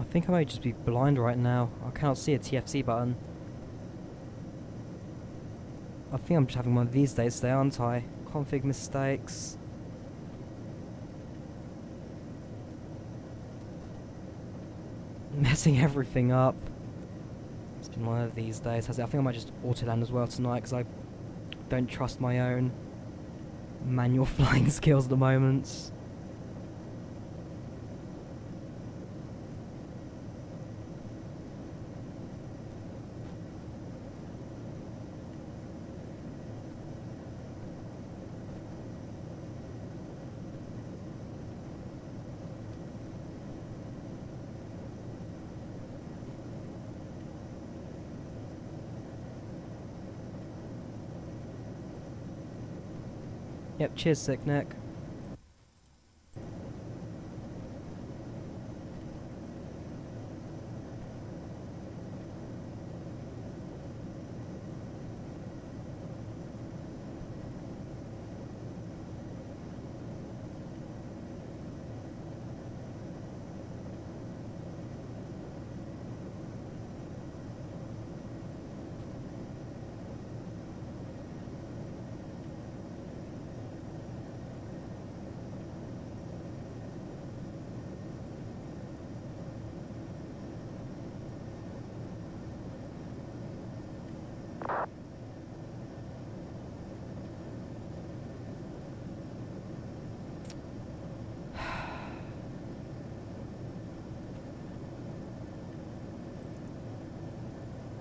I think I may just be blind right now. I cannot see a TFC button. I think I'm just having one of these days today, aren't I? Config mistakes. Messing everything up. It's been one of these days, has it? I think I might just auto-land as well tonight, because I don't trust my own manual flying skills at the moment. Yep, cheers, Sick Nick.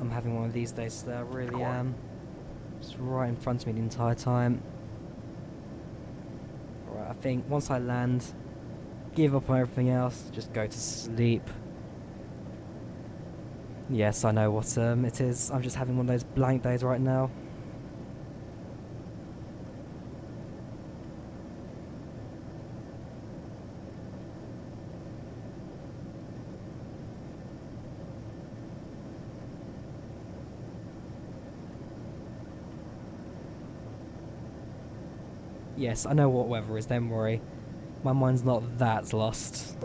I'm having one of these days today, I really am. It's right in front of me the entire time. Right, I think once I land, give up on everything else, just go to sleep. Yes, I know what it is. I'm just having one of those blank days right now. Yes, I know what weather is, don't worry. My mind's not that lost.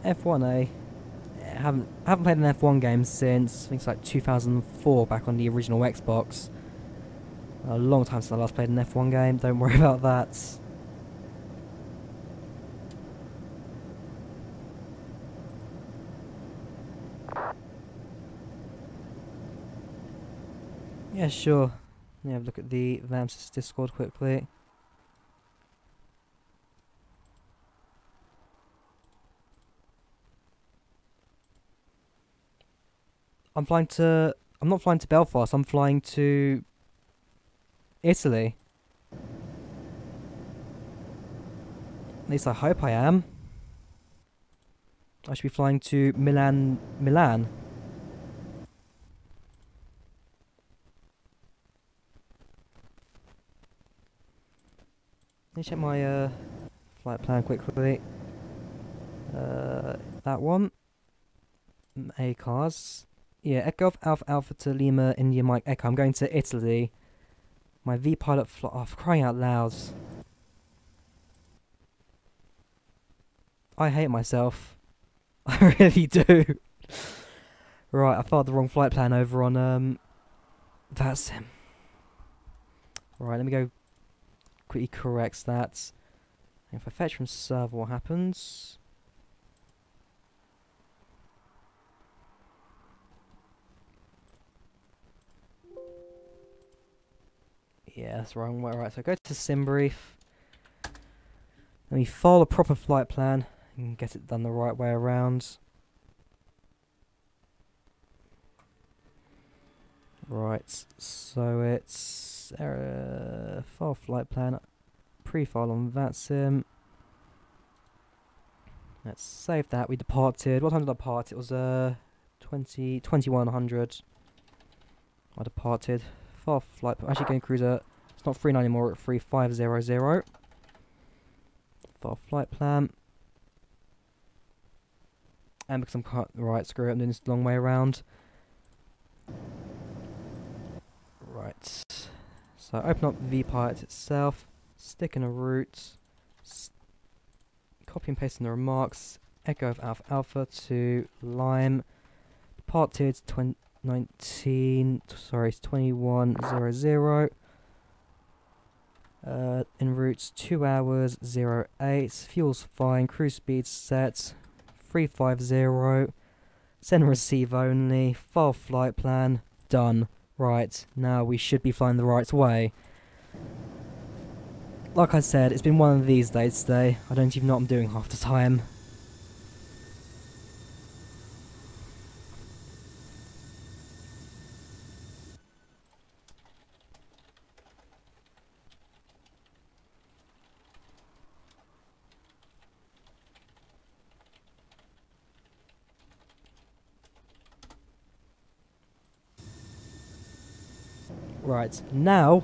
F1A. I haven't played an F1 game since I think it's like 2004, back on the original Xbox. A long time since I last played an F1 game. Don't worry about that. Yeah, sure. Let me have a look at the VAMSys Discord quickly. I'm not flying to Belfast, I'm flying to Italy. At least I hope I am. I should be flying to Milan. Let me check my flight plan quickly. That one. A cars. Yeah, Echo Alpha Alpha to Lima India Mike Echo. I'm going to Italy. My V pilot oh, for crying out loud. I hate myself. I really do. Right, I followed the wrong flight plan over on that's him. Right, let me go quickly correct that. If I fetch from server, what happens? Yeah, that's the wrong way. Right, so go to SimBrief. Let me follow a proper flight plan and get it done the right way around. Right, so it's file flight plan, pre-file on VATSIM. Let's save that. We departed. What time did I depart? It was 2100. I departed. File flight. Actually, going cruiser. It's not 39 anymore. At 3500. File flight plan. And because I'm cut, right, screw it, I'm doing this the long way around. Right. So open up the vPilot itself, stick in a route, copy and paste in the remarks, echo of alpha alpha to Lime, departed 2100, en route 2 hours 08, fuel's fine, cruise speed set 350, send and receive only, file flight plan, done. Right, now we should be flying the right way. Like I said, it's been one of these days today. I don't even know what I'm doing half the time. Right, now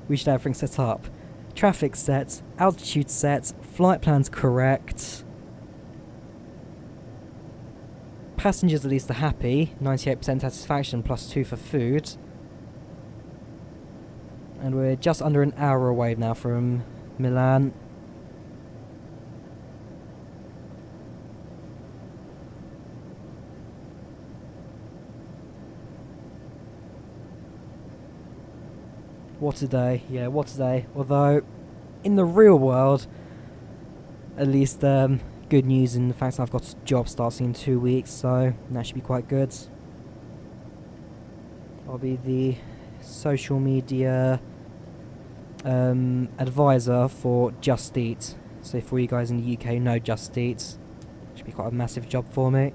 we should have everything set up. Traffic set, altitude set, flight plans correct. Passengers at least are happy, 98% satisfaction plus 2 for food. And we're just under an hour away now from Milan. What a day, yeah, what a day. Although, in the real world, at least good news in the fact that I've got a job starting in 2 weeks, so that should be quite good. I'll be the social media advisor for Just Eat. So for you guys in the UK who know Just Eat, should be quite a massive job for me.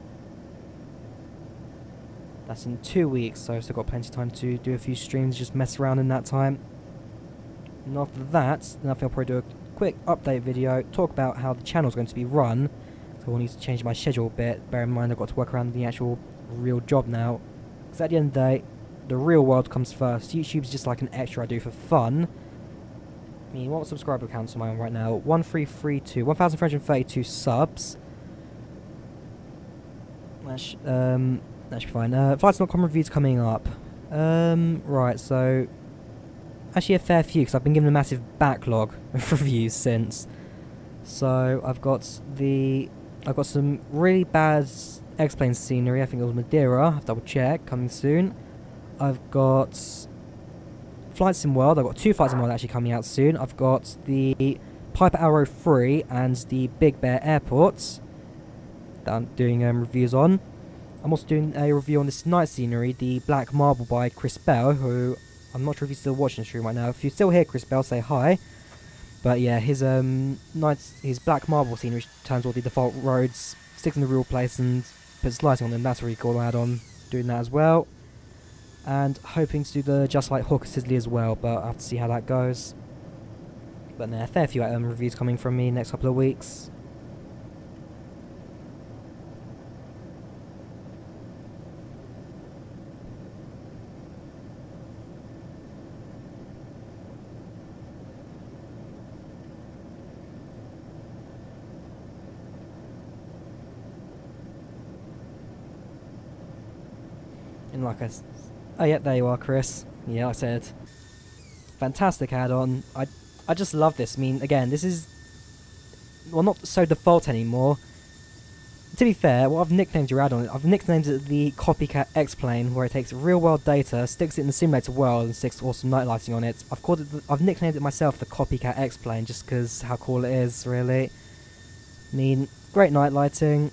That's in 2 weeks, so I've still got plenty of time to do a few streams, just mess around in that time. And after that, then I think I'll probably do a quick update video, talk about how the channel is going to be run. So I need to change my schedule a bit. Bear in mind I've got to work around the actual real job now. Because at the end of the day, the real world comes first. YouTube's just like an extra I do for fun. I mean, what subscriber counts am I on right now? 1,332 subs. That should be fine. Flights.com reviews coming up. Right, so actually a fair few because I've been given a massive backlog of reviews since. So I've got some really bad X-Plane scenery. I think it was Madeira. I have to double check. Coming soon. I've got Flights in World. I've got 2 Flights in World actually coming out soon. I've got the Piper Arrow 3 and the Big Bear Airports that I'm doing reviews on. I'm also doing a review on this night scenery, the Black Marble by Chris Bell, who I'm not sure if he's still watching the stream right now. If you're still here, Chris Bell, say hi. But yeah, his Black Marble scenery turns all the default roads, sticks in the real place, and puts lighting on them. That's a really cool add-on, doing that as well. And hoping to do the Just Like Hawker Sizzly as well, but I have to see how that goes. But yeah, a fair few reviews coming from me next couple of weeks. And like oh yeah, there you are, Chris. Yeah, like I said, fantastic add-on. I just love this. I mean, again, this is, well, not so default anymore. To be fair, what I've nicknamed your add-on, I've nicknamed it the Copycat X-Plane, where it takes real-world data, sticks it in the simulator world, and sticks awesome night lighting on it. I've nicknamed it myself the Copycat X-Plane, just because how cool it is, really. I mean, great night lighting.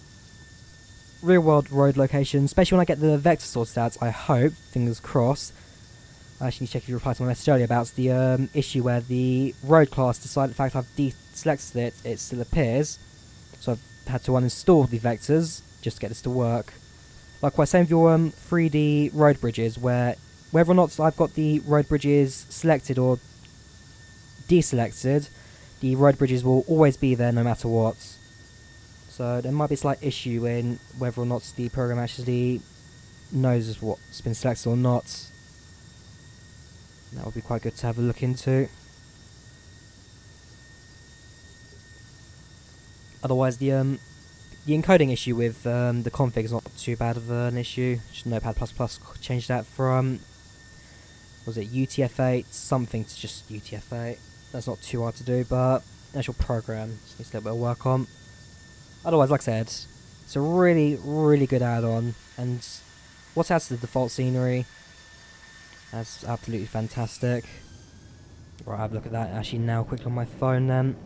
Real world road location, especially when I get the vector sorted out, I hope, fingers crossed. I actually need to check if you replied to my message earlier about the issue where the road class, despite the fact I've deselected it, it still appears. So I've had to uninstall the vectors just to get this to work. Likewise, same with your 3D road bridges, where whether or not I've got the road bridges selected or deselected, the road bridges will always be there no matter what. So there might be a slight issue in whether or not the program actually knows what's been selected or not. That would be quite good to have a look into. Otherwise, the encoding issue with the config is not too bad of an issue. Just Notepad++ changed that from, was it UTF-8 something to just UTF-8. That's not too hard to do, but the actual program just needs a little bit of work on. Otherwise, like I said, it's a really, really good add-on, and what adds to the default scenery, that's absolutely fantastic. Right, have a look at that actually now quickly on my phone then.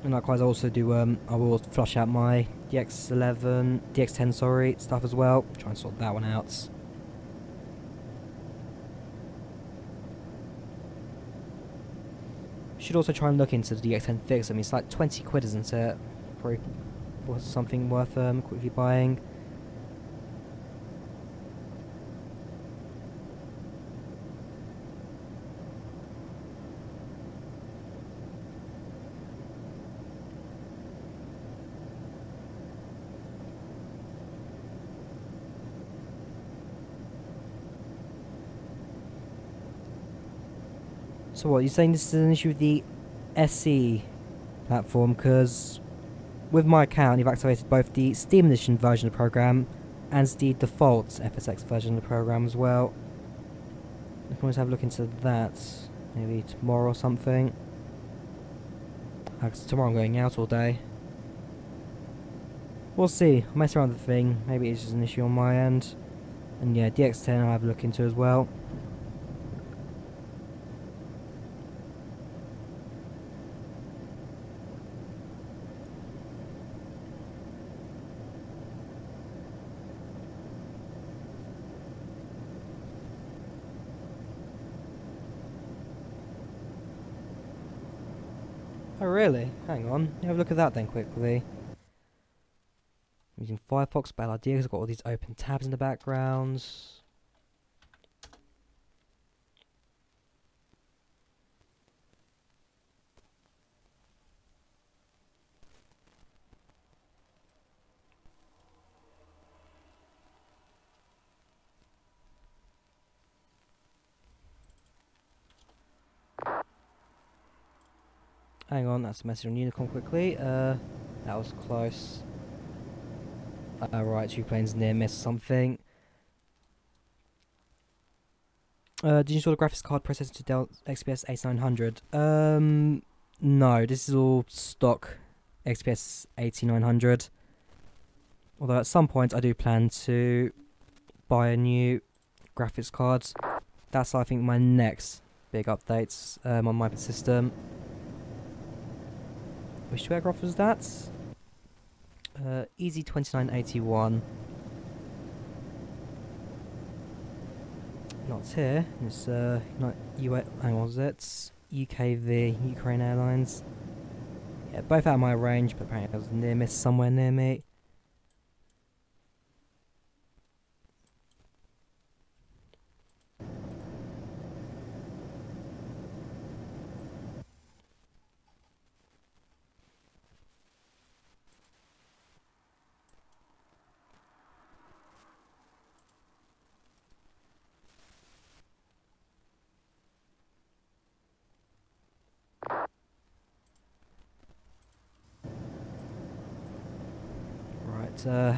And likewise, I also do. I will flush out my DX10, sorry, stuff as well. Try and sort that one out. Should also try and look into the DX10 fix. I mean, it's like 20 quid, isn't it? Probably was something worth quickly buying. So what, you're saying this is an issue with the SE platform? Because with my account, you've activated both the Steam Edition version of the program and the default FSX version of the program as well. We can always have a look into that, maybe tomorrow or something. Because tomorrow I'm going out all day. We'll see, I'll mess around with the thing, maybe it's just an issue on my end. And yeah, DX10 I'll have a look into as well. Oh really? Hang on, have a look at that then quickly. I'm using Firefox, bad idea because I've got all these open tabs in the background. Hang on, that's a message on Unicorn quickly. That was close. Right, 2 planes near miss something. Did you install the graphics card processor to Dell XPS 8900? No, this is all stock XPS 8900. Although at some point I do plan to buy a new graphics card. That's I think my next big updates on my system. Which aircraft was that? Easy 2981. Not here. It's not UA. Hang on, was it? UKV, Ukraine Airlines. Yeah, both out of my range, but apparently I was near miss somewhere near me.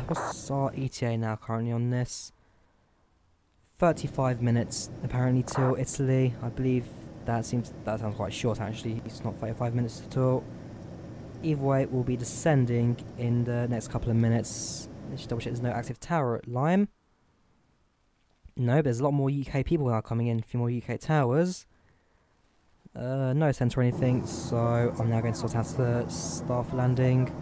What's our ETA now currently on this? 35 minutes apparently till Italy. I believe that sounds quite short actually. It's not 35 minutes at all. Either way, we'll be descending in the next couple of minutes. Let's just double check there's no active tower at Lyme. No, there's a lot more UK people now coming in. A few more UK towers. No center or anything, so I'm now going to sort out the staff landing.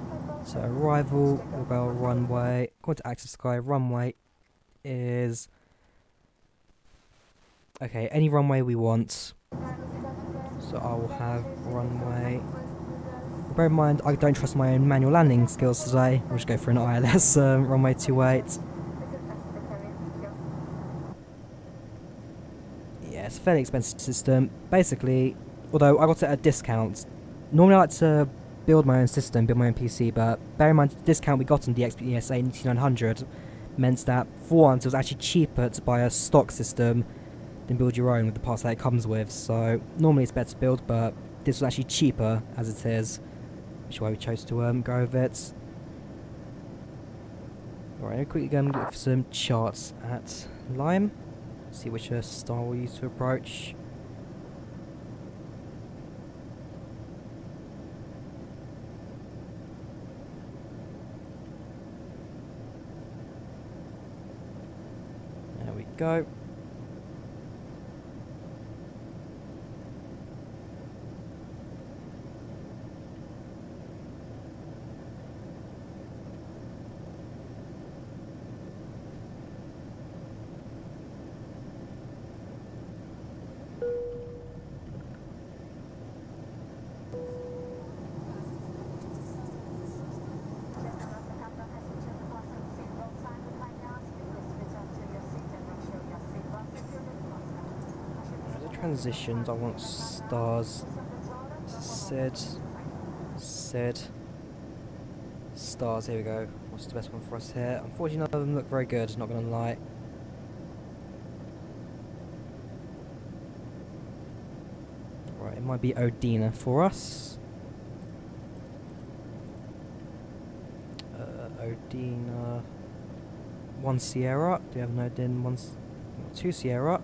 So arrival, we'll go runway, according to Active Sky, runway is, okay, any runway we want. So I will have runway, bear in mind I don't trust my own manual landing skills today, we'll just go for an ILS, runway 28. Yeah, Yeah, it's a fairly expensive system. Basically, although I got it at a discount. Normally I like to build my own system, build my own PC, but bear in mind the discount we got on the XPS 8900 meant that for once it was actually cheaper to buy a stock system than build your own with the parts that it comes with. So normally it's better to build, but this was actually cheaper as it is, which is why we chose to go with it. Alright, I'm quickly going to look for some charts at Lime, see which star we'll use to approach. There we go. Transitions, I want stars. Said stars. Here we go. What's the best one for us here? Unfortunately, none of them look very good, not gonna lie. Right, it might be Odina for us. Odina. 1 Sierra. Do we have an Odin? 2 Sierra.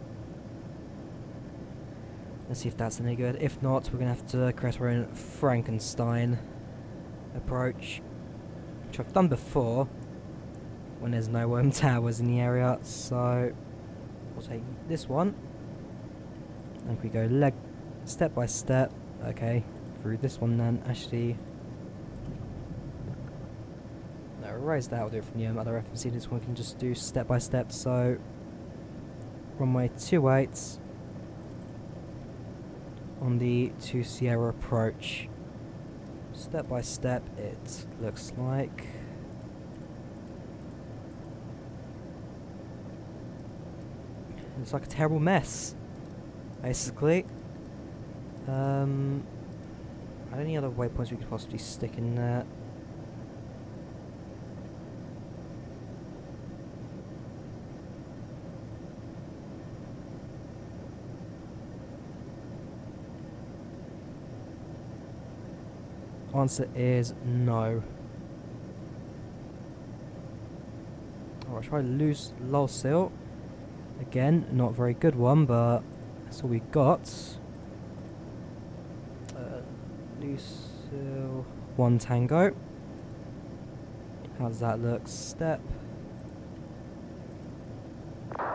Let's see if that's any good. If not, we're going to have to create our own Frankenstein approach, which I've done before when there's no towers in the area. So we'll take this one, and if we go leg step by step, okay, through this one then. Actually, no, erase that. We'll do it from the other FMC. This one we can just do step by step. So runway 28. On the 2 Sierra approach, step by step, it looks like. It's like a terrible mess, basically. Are there any other waypoints we could possibly stick in there? Answer is no. Alright, try loose Lulsil. Again, not a very good one, but that's all we got. Lucille 1 Tango. How does that look? Step. Alright,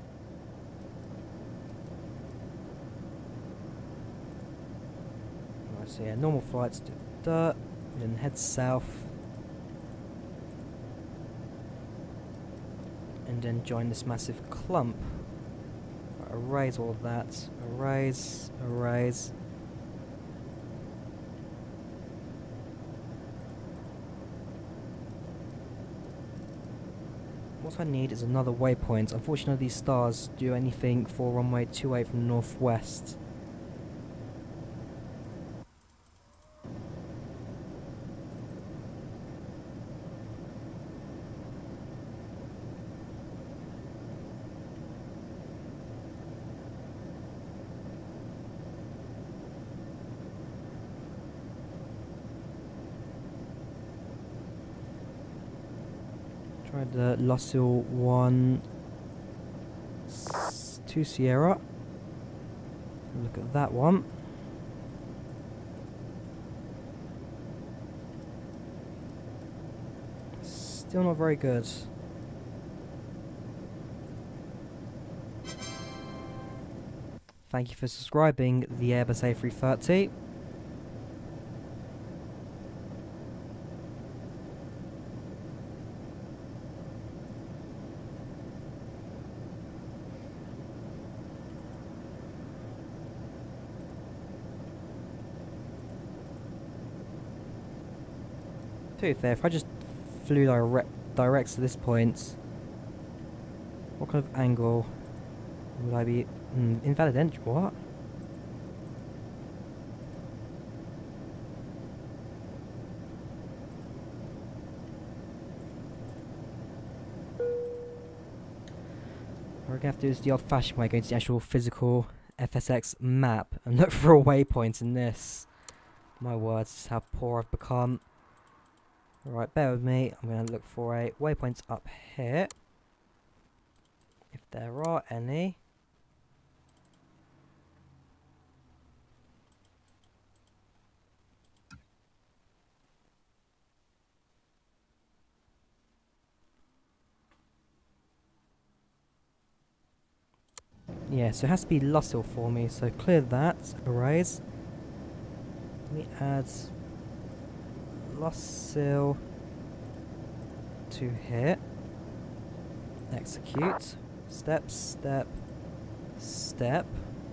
so yeah, normal flights to dirt. Then head south. And then join this massive clump. Right, erase all of that. Erase, erase. What I need is another waypoint. Unfortunately, these stars do anything for runway 28 from northwest. Try the Lucille 1 2 Sierra. Look at that one. Still not very good. Thank you for subscribing, the Airbus A330. To be fair, if I just flew direct to this point, what kind of angle Would I be... invalid entry? What? What we're going to have to do is the old-fashioned way, go to the actual physical FSX map and look for a waypoint in this. My words, this is how poor I've become. Alright, bear with me. I'm going to look for a waypoint up here. If there are any. Yeah, so it has to be Lucille for me, so clear that, erase. Let me add Lucille to here. Execute. Step, step, step.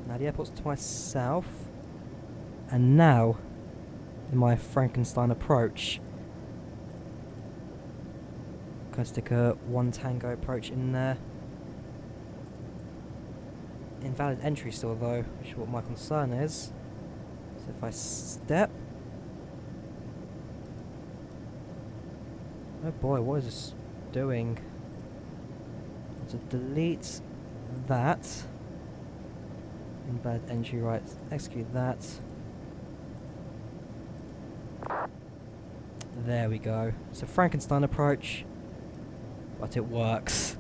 Now the airport's to my south. And now, in my Frankenstein approach, I'm going to stick a one tango approach in there. Invalid entry still though, which is what my concern is. So if I step... Oh boy, what is this doing? To delete that. Invalid entry, right, execute that. There we go. It's a Frankenstein approach, but it works.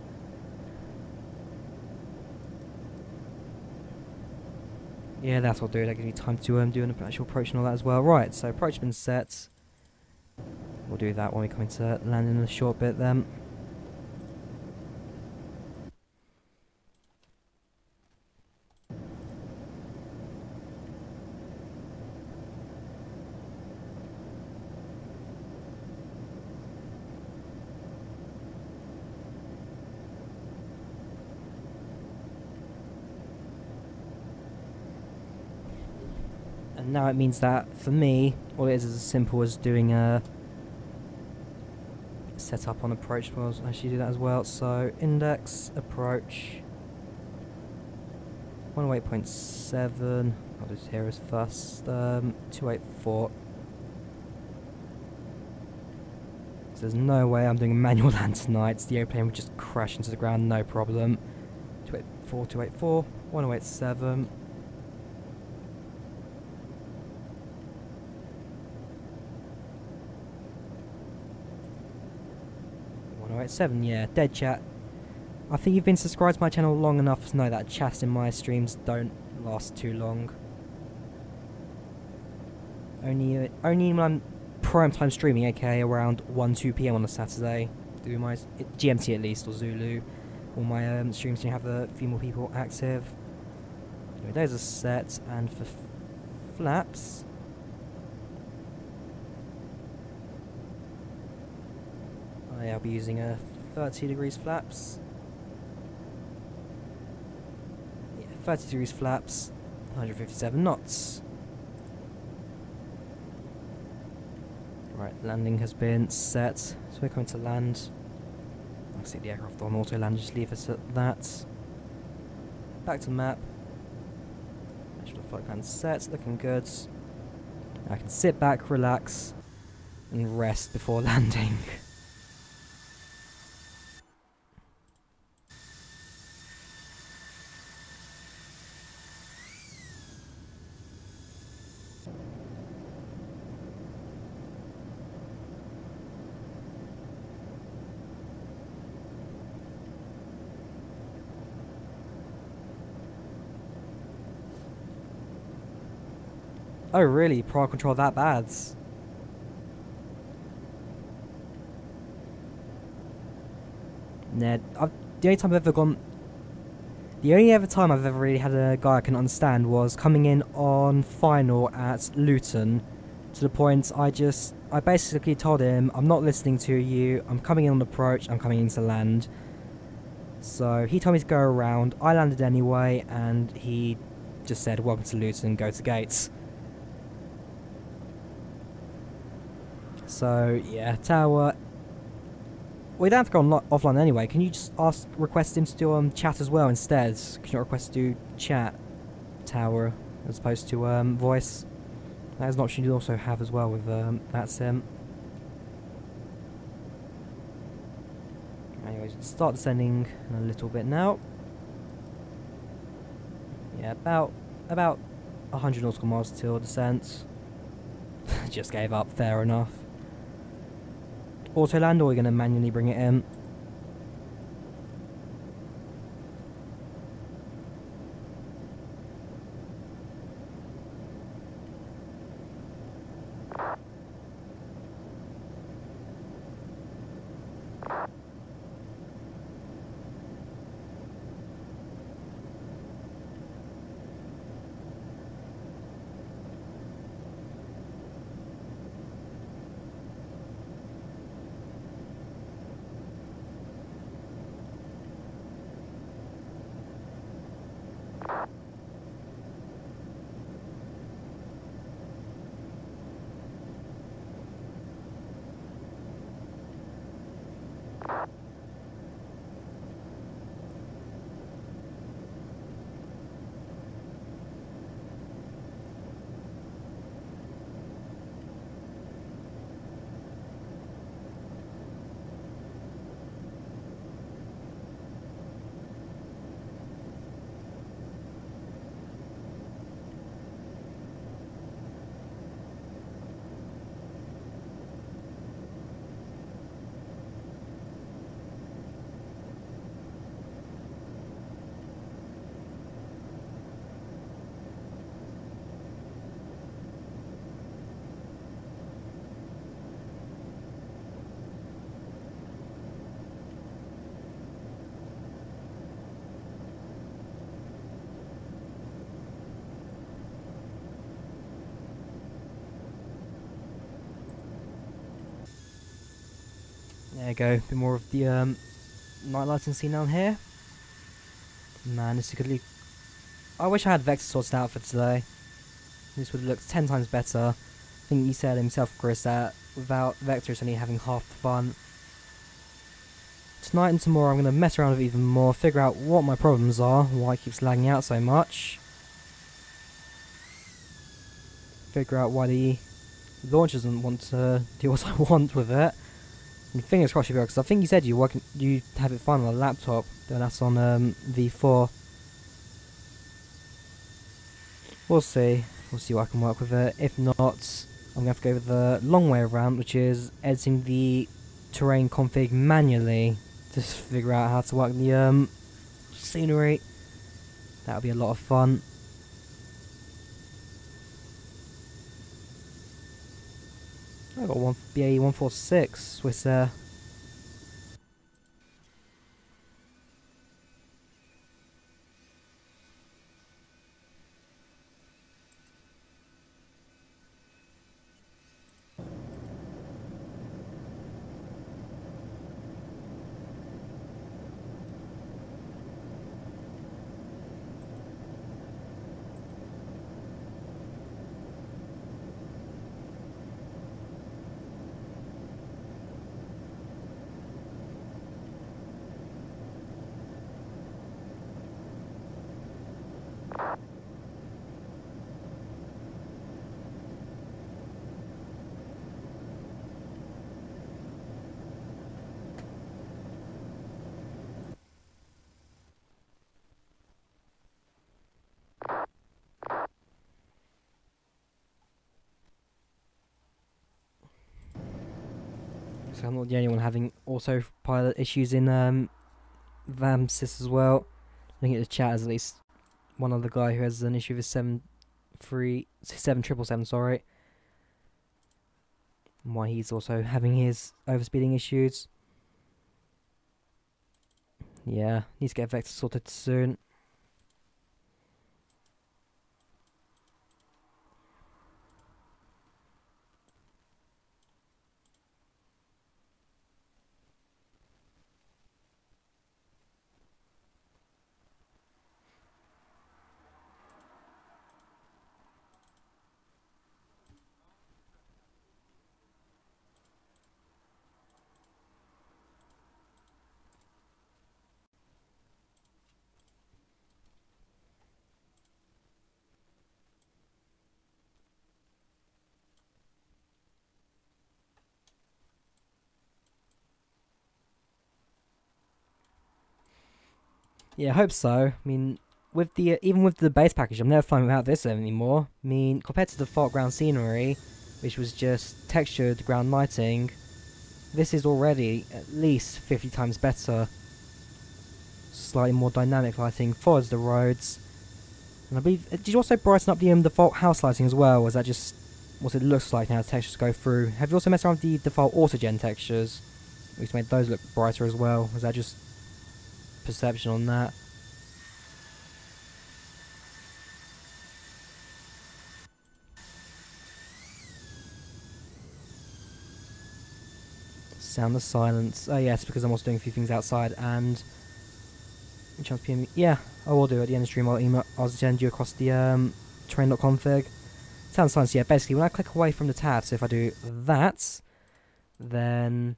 Yeah, that's what I'll do. That gives me time to do an actual approach and all that as well. Right, so approach has been set. We'll do that when we come into landing in a short bit then. And now it means that, for me, all it is as simple as doing a setup on approach. Well, I'll actually do that as well. So, index, approach, 108.7, I'll do here as first, 284. So there's no way I'm doing a manual land tonight. The airplane would just crash into the ground, no problem. 284, 284, 1087. 107, yeah, dead chat. I think you've been subscribed to my channel long enough to know that chats in my streams don't last too long. Only when I'm prime time streaming, aka around 1-2 PM on a Saturday, do my GMT at least, or Zulu. All my streams can have a few more people active. Anyway, those are set, and for flaps. I'll be using a 30 degrees flaps. Yeah, 30 degrees flaps, 157 knots. Right, landing has been set, so we're going to land. I'll set the aircraft on auto land, just leave us at that. Back to map. National flight plan set, looking good. I can sit back, relax, and rest before landing. Oh really? Prior control that bad? Ned, the only time I've ever gone... The only other time I've ever really had a guy I can understand was coming in on final at Luton. To the point I basically told him, I'm not listening to you, I'm coming in on approach, I'm coming in to land. So he told me to go around, I landed anyway, and he just said, welcome to Luton, go to gates. So yeah, tower We don't have to go offline anyway. Can you just request him to do chat as well instead? Can you request to do chat tower as opposed to voice? That is an option you also have as well with that sim. Anyways, start descending in a little bit now. Yeah, about 100 nautical miles till descent. Just gave up. Fair enough. Auto land, or are we going to manually bring it in? There you go, a bit more of the night lighting scene down here. Man, this could leave. I wish I had Vector sorted out for today. This would look 10 times better. I think he said himself, Chris, that without Vector it's only having half the fun. Tonight and tomorrow I'm going to mess around with it even more, figure out what my problems are, why it keeps lagging out so much. Figure out why the launch doesn't want to do what I want with it. And fingers crossed you because I think you said you have it fine on a laptop, then that's on V4. We'll see what I can work with it. If not, I'm going to have to go with the long way around, which is editing the terrain config manually to figure out how to work the scenery. That'll be a lot of fun. I got one BAE 146 Swiss Air. So I'm not the only one having autopilot issues in VAMSys as well. Looking at the chat, as at least one other guy who has an issue with 777, sorry. And why he's also having his overspeeding issues. Yeah, needs to get Vector sorted soon. Yeah, I hope so. I mean, with the even with the base package, I'm never flying without this anymore. I mean, compared to the default ground scenery, which was just textured ground lighting, this is already at least 50 times better. Slightly more dynamic lighting, follows the roads. And I believe, did you also brighten up the default house lighting as well? Or is that just what it looks like now the textures go through? Have you also messed around with the default autogen textures? Which made those look brighter as well. Was that just perception on that? Sound of silence. Oh yes, because I'm also doing a few things outside and chance PM. Yeah, I will do at the end of the stream. I'll send you across the train.config. Sound of silence. Yeah, basically when I click away from the tab, so if I do that, then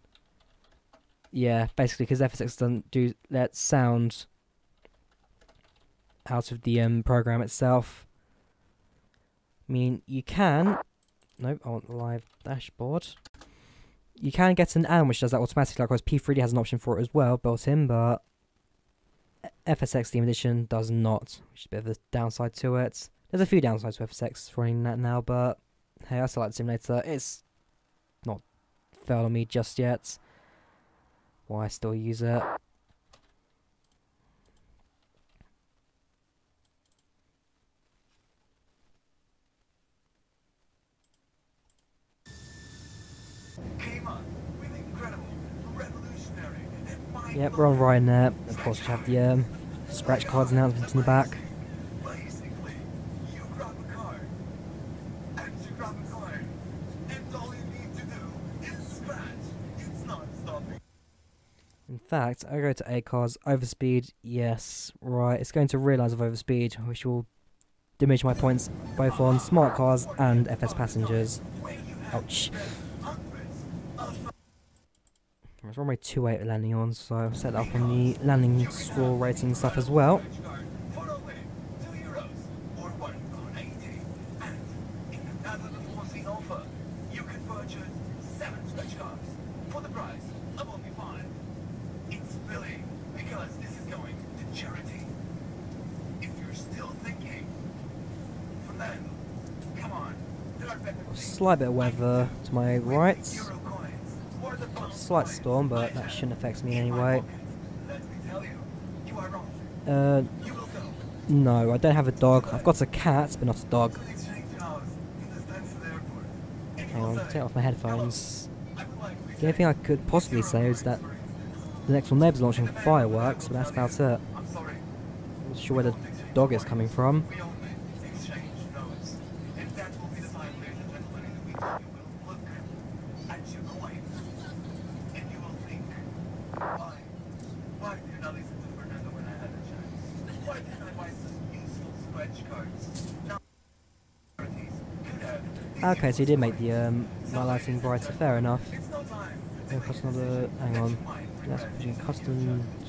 yeah, basically because FSX doesn't do let sound out of the program itself. I mean, you can. Nope, I want the live dashboard. You can get an add-on which does that automatically, likewise P3D has an option for it as well, built in, but FSX Steam Edition does not, which is a bit of a downside to it. There's a few downsides to FSX running that now, but hey, I still like the simulator. It's not failed on me just yet. Why I still use it. Yep, we're on Ryanair. Of course, we have the scratch cards announcement in the back. Basically, you grab a card, and you grab a card, and all you need to do is scratch. It's not stopping. In fact, I go to ACARS, overspeed, yes, right, it's going to realise of overspeed, which will diminish my points both on smart cars and FS passengers. Ouch. It's on my 2.8 landing on, so I've set up on the landing score rating stuff as well. Slight bit of weather to my right. Slight storm, but that shouldn't affect me anyway. No, I don't have a dog. I've got a cat, but not a dog. Hang on, take off my headphones. The only thing I could possibly say is that the next door neighbour's launching fireworks, but that's about it. I'm not sure where the dog is coming from. Okay, so you did make the my lighting brighter, fair enough. Another, hang on, that's between custom to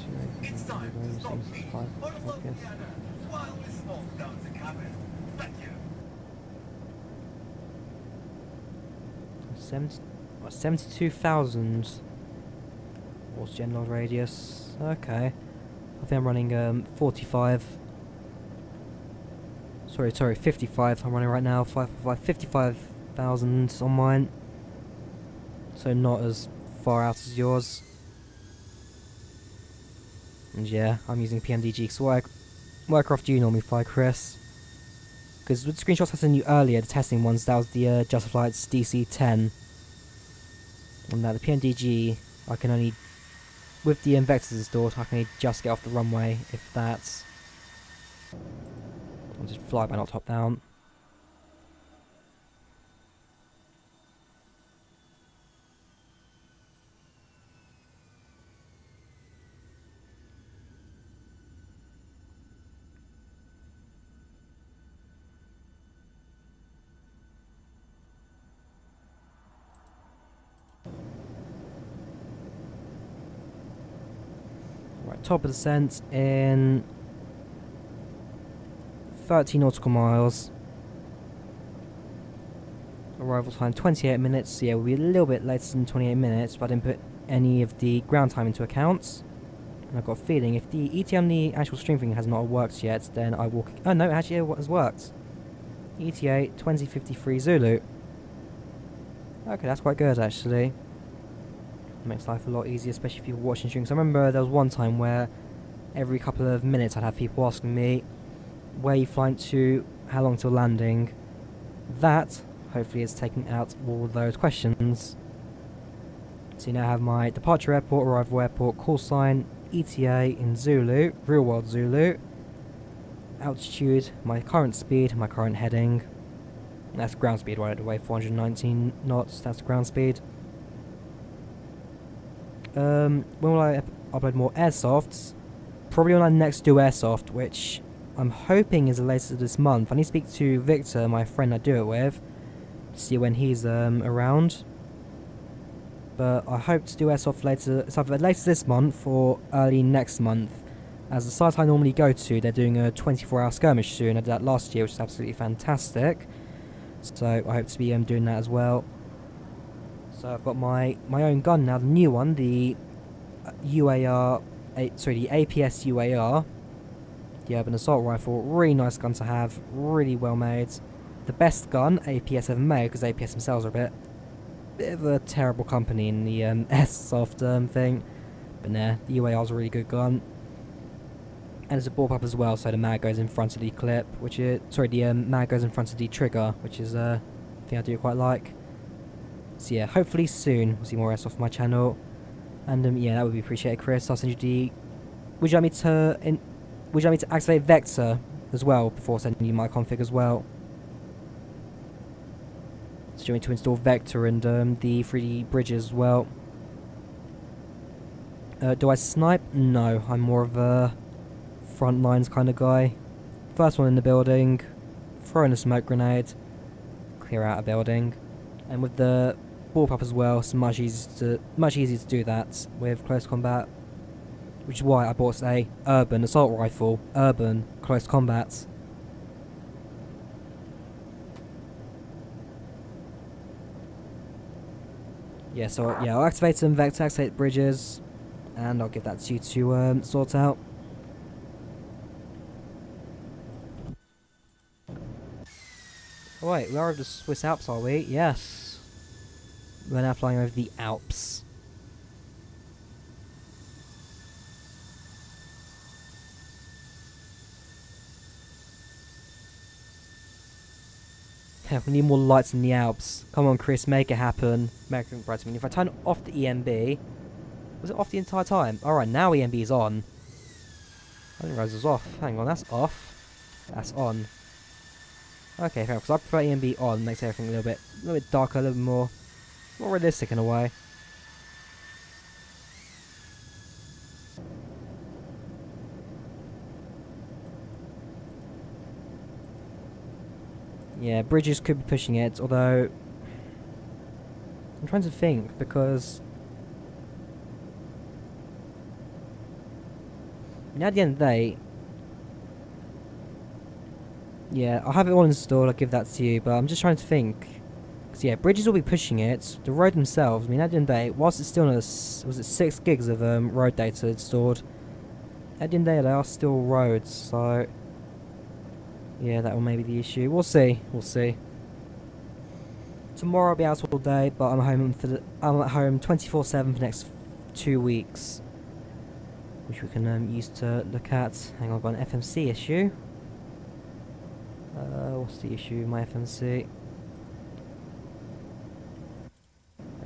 72,000 what's general radius. Okay, I think I'm running 45. Sorry, 55 I'm running right now, 55,000 on mine. So not as far out as yours. And yeah, I'm using PMDG, so what aircraft do you normally fly, Chris? Because with the screenshots I sent you earlier, the testing ones, that was the Just Flight's DC-10. And now the PMDG, I can only, with the vectors installed, I can only just get off the runway, if that's... I'll just fly by, not top down. Right, top of descent in 30 nautical miles. Arrival time 28 minutes, so yeah, we'll be a little bit later than 28 minutes, but I didn't put any of the ground time into account. And I've got a feeling if the ETA on the actual stream thing has not worked yet, then I will... Oh no, it actually has worked. ETA 2053 Zulu. Okay, that's quite good actually. Makes life a lot easier, especially if you're watching streams. I remember there was one time where every couple of minutes I'd have people asking me, where are you flying to, how long till landing. That, hopefully, is taking out all those questions. So you now have my departure airport, arrival airport, call sign, ETA in Zulu, real world Zulu, altitude, my current speed, my current heading. That's ground speed right away, 419 knots, that's ground speed. When will I upload more airsofts? Probably when I next do airsoft, which I'm hoping is later this month. I need to speak to Victor, my friend I do it with, to see when he's around. But I hope to do airsoft later. It's either later this month or early next month. As the site I normally go to, they're doing a 24-hour skirmish soon. I did that last year, which is absolutely fantastic. So I hope to be doing that as well. So I've got my own gun now, the new one, the UAR, the APS UAR, the Urban Assault Rifle. Really nice gun to have, really well made. The best gun APS ever made, because APS themselves are a bit of a terrible company in the airsoft thing. But nah, the UAR is a really good gun. And it's a bullpup as well, so the mag goes in front of the clip, which is, the mag goes in front of the trigger, which is a thing I do quite like. So yeah, hopefully soon we'll see more airsoft on my channel. And yeah, that would be appreciated, Chris. I'll send you the... Would you like me to activate Vector as well before sending you my config as well? So do you want me to install Vector and the 3D bridges as well? Do I snipe? No, I'm more of a front lines kind of guy. First one in the building, throw in a smoke grenade, clear out a building. And with the bullpup as well, it's much easier to do that with close combat. Which is why I bought a urban assault rifle, urban close combat. Yeah, so yeah, I'll activate some Vector, activate bridges, and I'll give that to you to sort out. Oh wait, we are over the Swiss Alps, are we? Yes. We're now flying over the Alps. We need more lights in the Alps. Come on, Chris, make it happen. American Bright. I mean, if I turn off the EMB... Was it off the entire time? Alright, now EMB is on. I didn't realise it was off. Hang on, that's off. That's on. Okay, fair, because I prefer EMB on. Makes everything a little bit darker, a little bit more realistic in a way. Yeah, bridges could be pushing it, although I'm trying to think, because at the end of the day, yeah, I'll have it all installed, I'll give that to you, but I'm just trying to think, because yeah, bridges will be pushing it, the road themselves, I mean, at the end of the day, whilst it's still was it 6 gigs of road data stored, at the end of the day, they are still roads, so yeah, that will maybe be the issue. We'll see. We'll see. Tomorrow I'll be out all day, but I'm at home 24/7 for the next 2 weeks, which we can use to look at. Hang on, I've got an FMC issue. What's the issue with my FMC?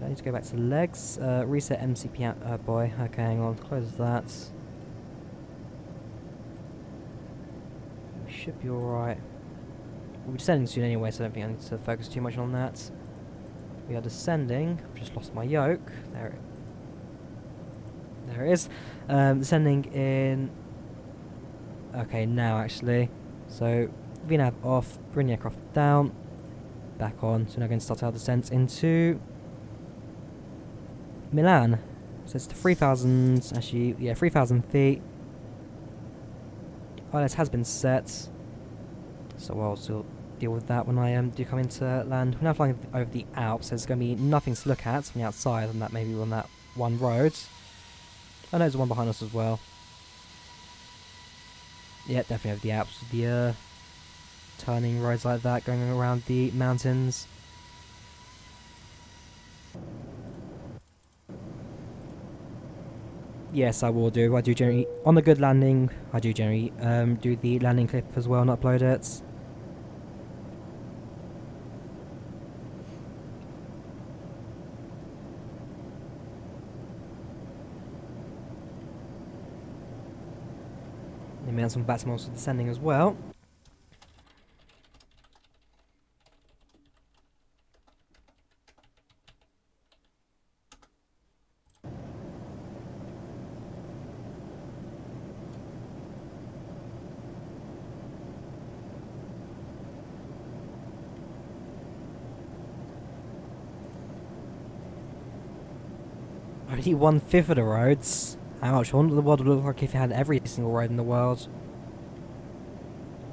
I need to go back to the legs. Reset MCP out. Oh boy. Okay, hang on. Close that. Should be alright. We'll be descending soon anyway, so I don't think I need to focus too much on that. We are descending. I've just lost my yoke. There it is. Descending in... Okay, now actually. So, VNAV off, bring the aircraft down, back on. So now we're going to start our descent into Milan. So it's to 3,000, actually, yeah, 3,000 feet. ILS has been set, so I'll still deal with that when I do come into land. We're now flying over the Alps, so there's going to be nothing to look at from the outside, and that maybe on that one road. Oh no, there's one behind us as well. Yeah, definitely over the Alps with the turning roads like that going around the mountains. Yes, I will do. I do generally, on a good landing, I do generally do the landing clip as well and upload it. They made some VATS also descending as well. Only 1/5 of the roads. Ouch, I wonder what the world would look like if it had every single road in the world.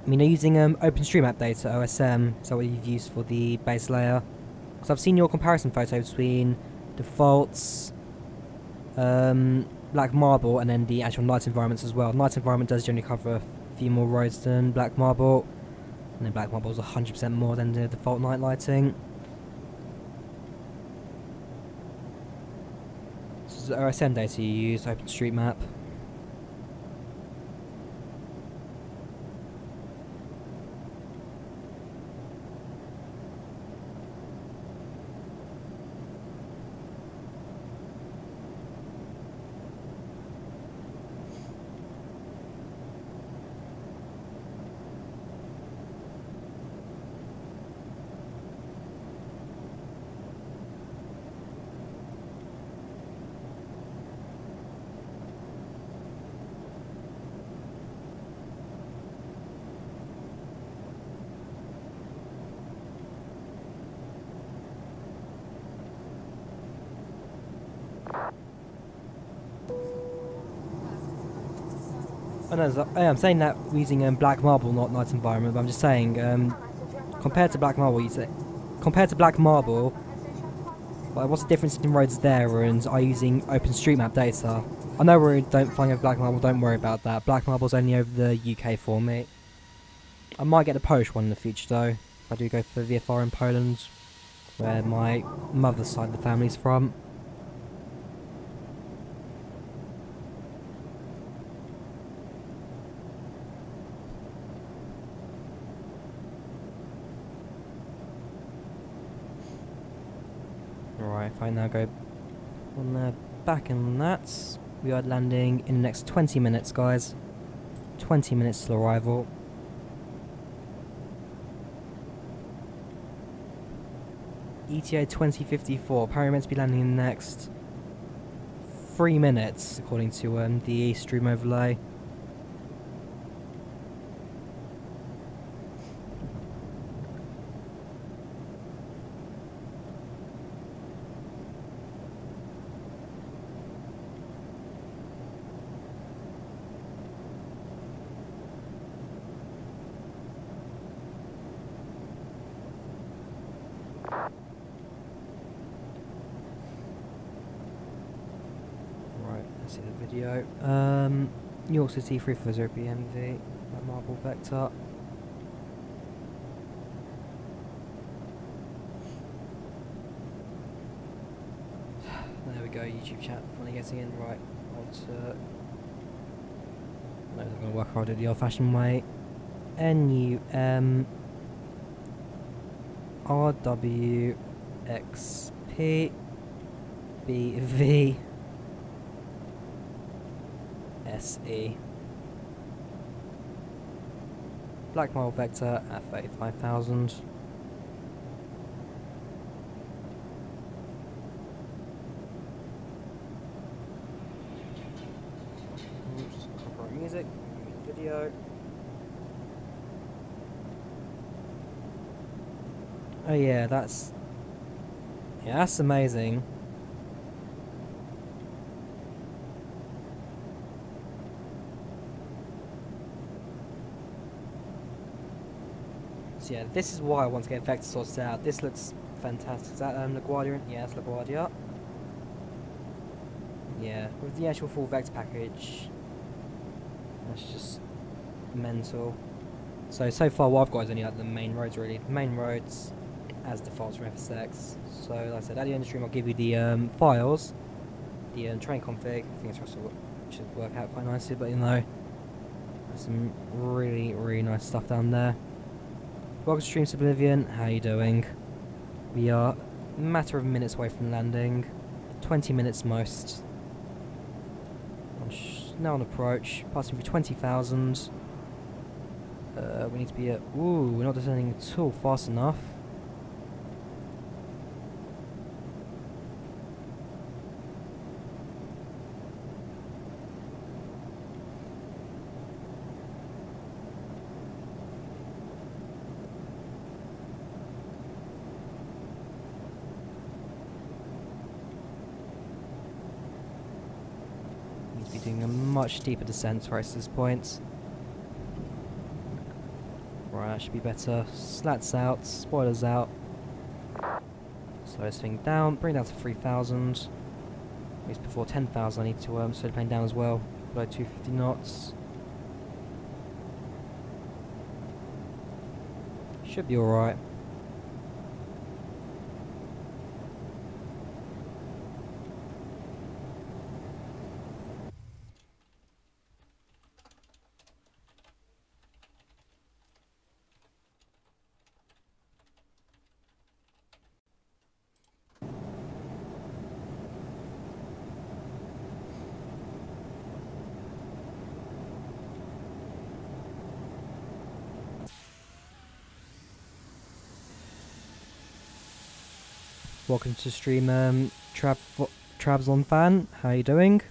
I mean, they're using OpenStreetMap data, OSM, is that what you've used for the base layer? Because I've seen your comparison photo between defaults, Black Marble, and then the actual night environments as well. Night environment does generally cover a few more roads than Black Marble, and then Black Marble is 100% more than the default night lighting. This is the OSM data you use, OpenStreetMap. I'm saying that we're using Black Marble, not Night Environment, but I'm just saying, compared to Black Marble, like, what's the difference in roads there, and are you using OpenStreetMap data? I know we don't flying over Black Marble, don't worry about that. Black Marble's only over the UK for me. I might get the Polish one in the future though, if I do go for vRYR in Poland, where my mother's side of the family's from. Right, if I now go on the back in that, we are landing in the next 20 minutes, guys. 20 minutes till arrival. ETA 2054, apparently meant to be landing in the next 3 minutes, according to the stream overlay. See the video. New York City 340 PMV, that marble vector. There we go, YouTube chat finally getting in. Right, on to. No, it's not going to work hard at the old fashioned way. NUM RWXP BV SE. Black Marble Vector at 35,000. Oops, copyright music, video. Oh yeah, that's amazing. So yeah, this is why I want to get vector sorted out. This looks fantastic. Is that LaGuardia? Yeah, it's LaGuardia. Yeah, with the actual full vector package, let's just mental. So far what I've got is only like the main roads really. The main roads as defaults from FSX. So like I said, at the end of the stream I'll give you the files, the train config. I think it's should work out quite nicely, but you know, there's some really nice stuff down there. Welcome to Stream Oblivion, how you doing? We are a matter of minutes away from landing, 20 minutes most. Now on approach, passing through 20,000. We need to be at... Ooh, we're not descending at all fast enough. Need to be doing a much deeper descent right at this point. Right, that should be better. Slats out, spoilers out. Slow this thing down, bring it down to 3,000. At least before 10,000 I need to slow the plane down as well. Below 250 knots. Should be alright. Welcome to stream, Trabzon fan. How you doing?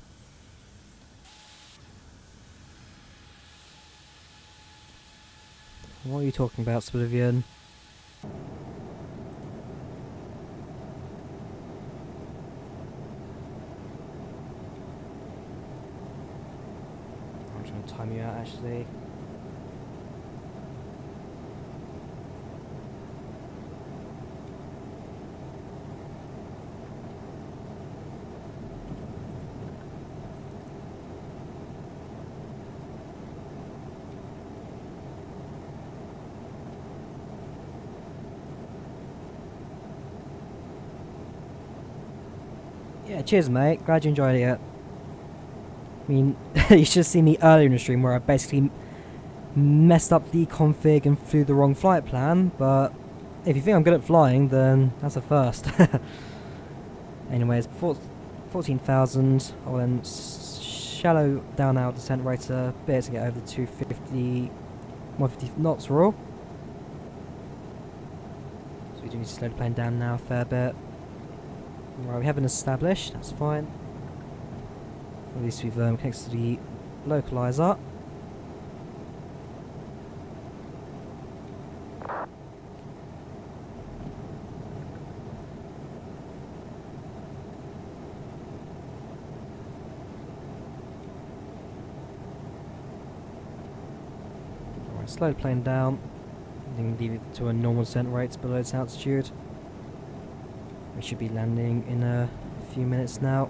What are you talking about, Oblivion? I'm trying to time you out, actually. Yeah, cheers mate, glad you enjoyed it. I mean, you should have seen me earlier in the stream where I basically messed up the config and flew the wrong flight plan, but if you think I'm good at flying, then that's a first. Anyways, 14,000, I'll then shallow down our descent rate a bit to get over the 150 knots raw. So we do need to slow the plane down now a fair bit. Right, we haven't established, that's fine. At least we've connected to the localizer. Alright, slow the plane down. Then leave it to a normal descent rates below its altitude. We should be landing in a few minutes now.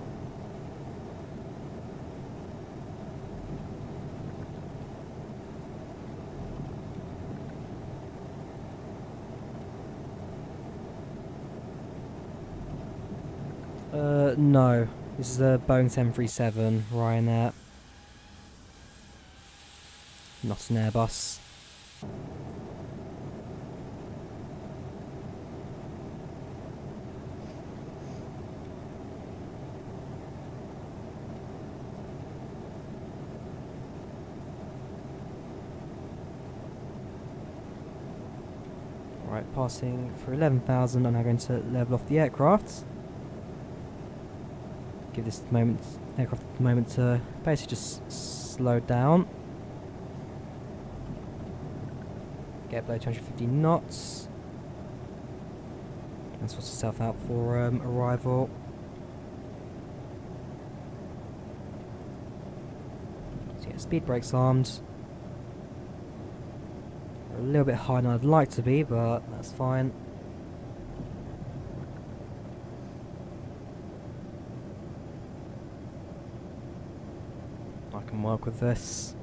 No. This is a Boeing 737 Ryanair. Not an Airbus. Right, passing for 11,000, I'm now going to level off the aircraft. Give this aircraft a moment to basically just slow down. Get below 250 knots. And sort itself out for arrival. So yeah, speed brakes armed. A little bit higher than I'd like to be, but that's fine. I can work with this.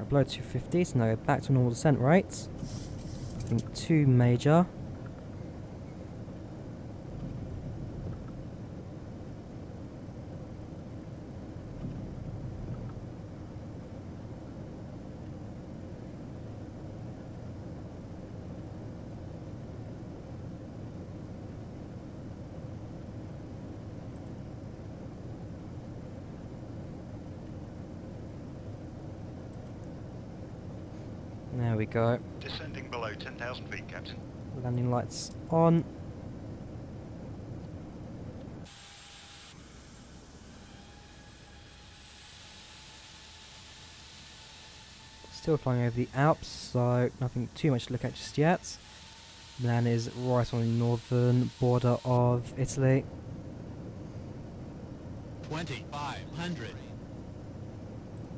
Right, below 250, so now go back to normal descent rates. I think 2 major. There we go. Descending below 10,000 feet, Captain. Landing lights on. Still flying over the Alps, so nothing too much to look at just yet. Milan is right on the northern border of Italy. 2,500.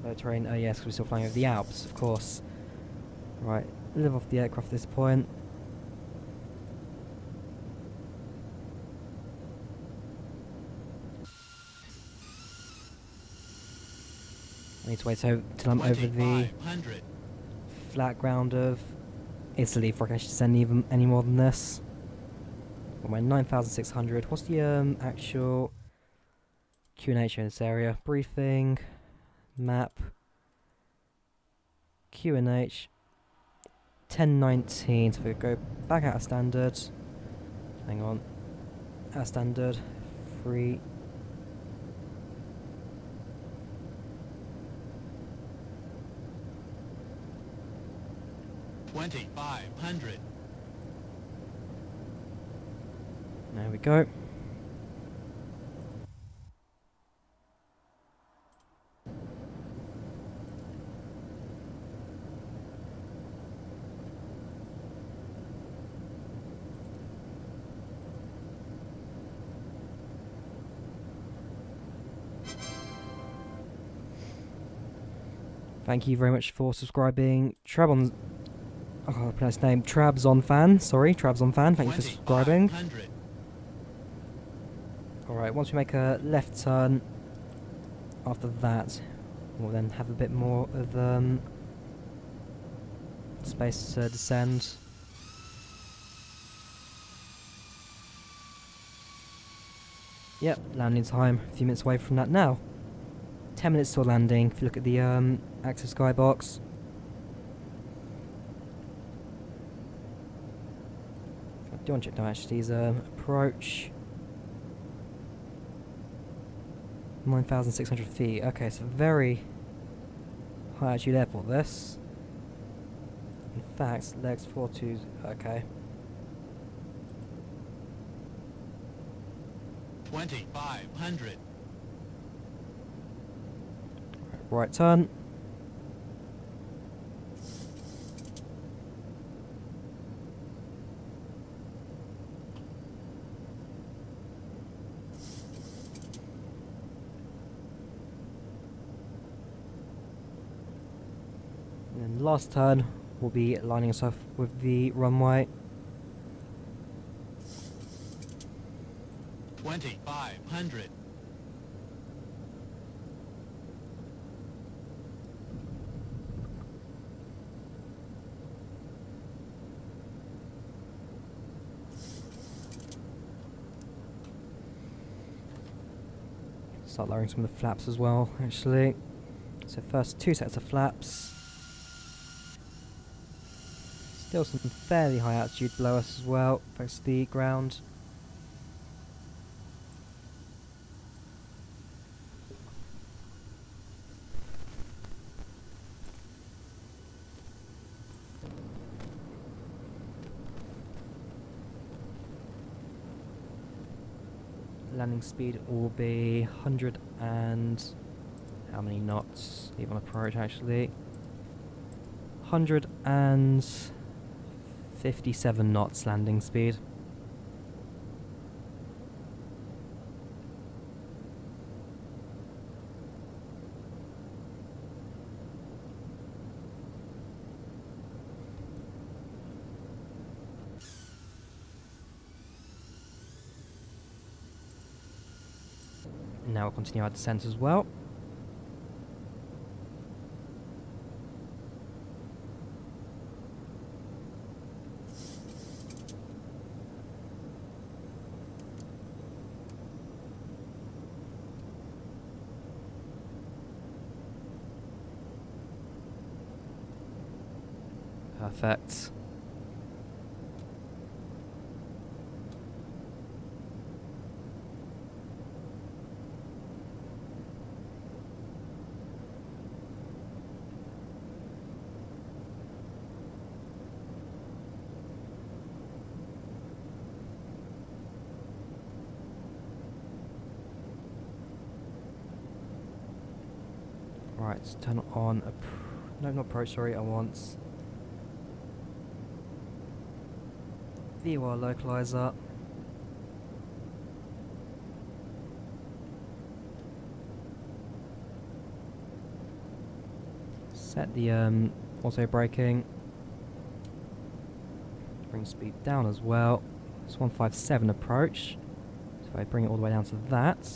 Low terrain, yes, 'cause we're still flying over the Alps, of course. Right, live off the aircraft at this point. I need to wait till I'm over the 2,500. flat ground of Italy before I can actually send any more than this. Well, my 9,600. What's the actual Q&H in this area? Briefing, map, Q&H, 1019. So we go back out of standard. Hang on, out of standard, 3. $2,500. There we go. Thank you very much for subscribing. Trabon, I can't pronounce his name. Trabzon fan. Sorry, Trabzon fan. Thank you for subscribing. 2,500. Alright, once we make a left turn, after that, we'll then have a bit more of space to descend. Yep, landing time. A few minutes away from that now. 10 minutes till landing, if you look at the active skybox. I do want to check down actually his approach. 9,600 feet. Okay, so very high altitude airport this. In fact, legs 42. Okay. 2,500. Right turn. And then last turn, we'll be lining us up with the runway. 2,500. Start lowering some of the flaps as well, actually. So first 2 sets of flaps. Still some fairly high altitude below us as well, thanks to the ground. Landing speed will be 100 and... how many knots? Leave on approach actually. 157 knots landing speed. Now we'll continue our descent as well. Perfect. Right, let's turn on no, not approach, sorry, I want vRYR localizer. Set the auto braking. Bring speed down as well. It's 157 approach. So if I bring it all the way down to that.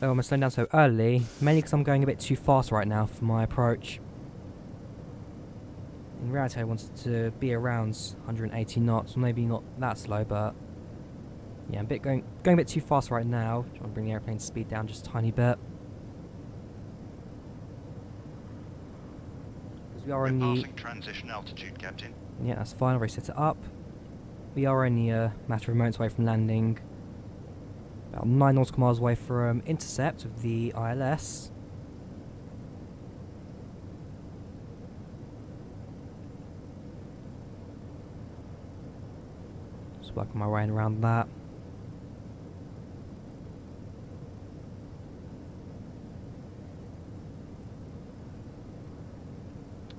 Oh, I'm slowing down so early, mainly because I'm going a bit too fast right now for my approach. In reality, I wanted to be around 180 knots, maybe not that slow, but yeah, I'm going a bit too fast right now. Trying to bring the airplane speed down just a tiny bit. Because we are We're only passing transition altitude, Captain. yeah, that's fine. I've already set it up. We are only a matter of moments away from landing. About 9 nautical miles away from intercept of the ILS. Just working my way around that.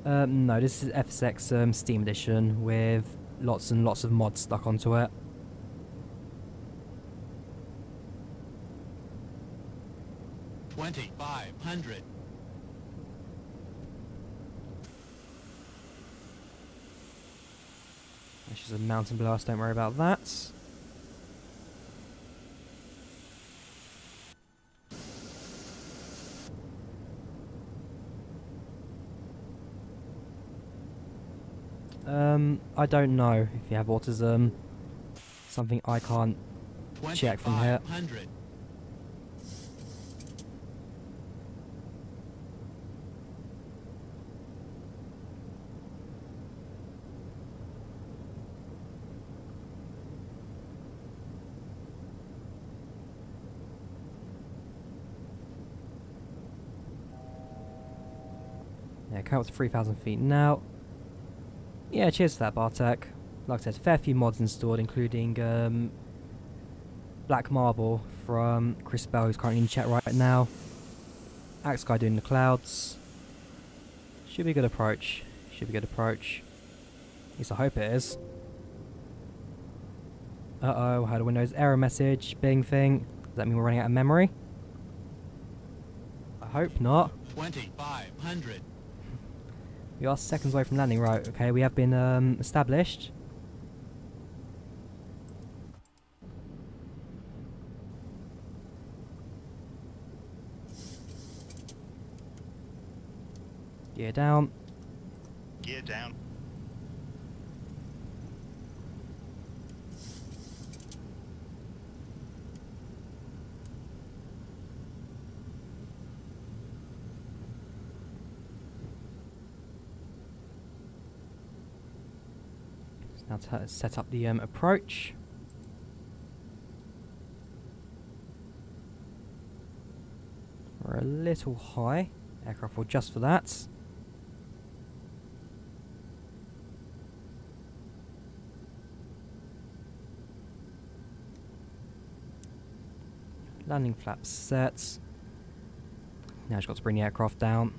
No, this is FSX Steam Edition with lots and lots of mods stuck onto it. $2,500. There's just a mountain below us, don't worry about that. I don't know if you have autism. Something I can't check from here. 2,500. Yeah, coming up to 3,000 feet now. Yeah, cheers for that, Bartek. Like I said, fair few mods installed, including Black Marble from Chris Bell, who's currently in chat right now. Axe Guy doing the clouds. Should be a good approach. Should be a good approach. At least I hope it is. Uh-oh, had a Windows error message, Bing thing. Does that mean we're running out of memory? I hope not. 2,500. We are seconds away from landing, right? Okay, we have been established. Gear down. Gear down. Now to set up the approach. We're a little high. Aircraft will adjust for that. Landing flaps set. Now just got to bring the aircraft down.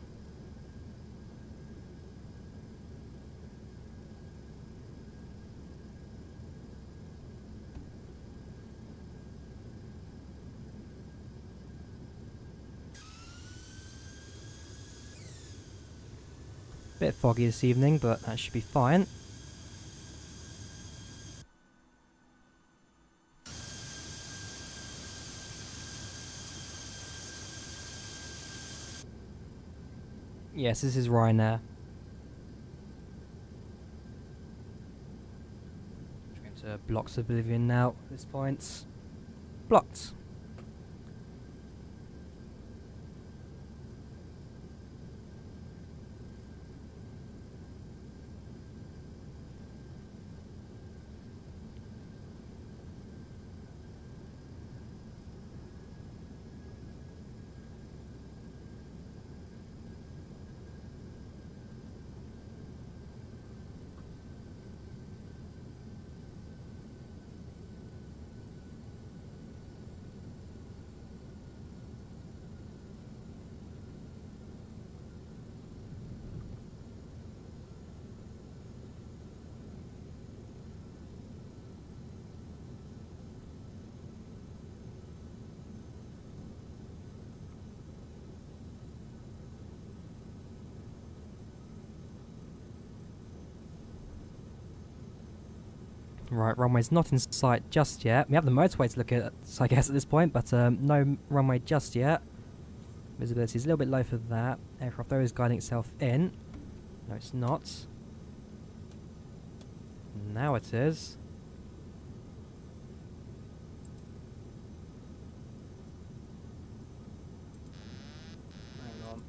Bit foggy this evening, but that should be fine. Yes, this is Ryanair. Going to blocks oblivion now at this point. Blocked. Right, runway's not in sight just yet. We have the motorway to look at, I guess, at this point, but no runway just yet. Visibility is a little bit low for that. Aircraft though is guiding itself in. No, it's not. Now it is. Hang on.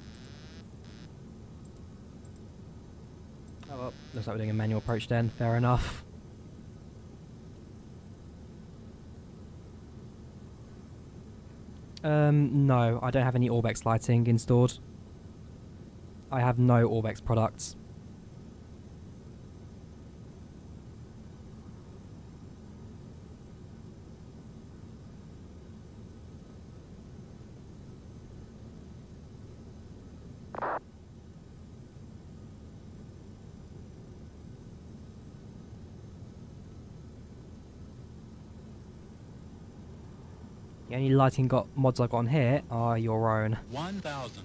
Oh well, looks like we're doing a manual approach then. Fair enough. No, I don't have any Orbex lighting installed. I have no Orbex products. The only lighting mods I got on here are your own. 1,000.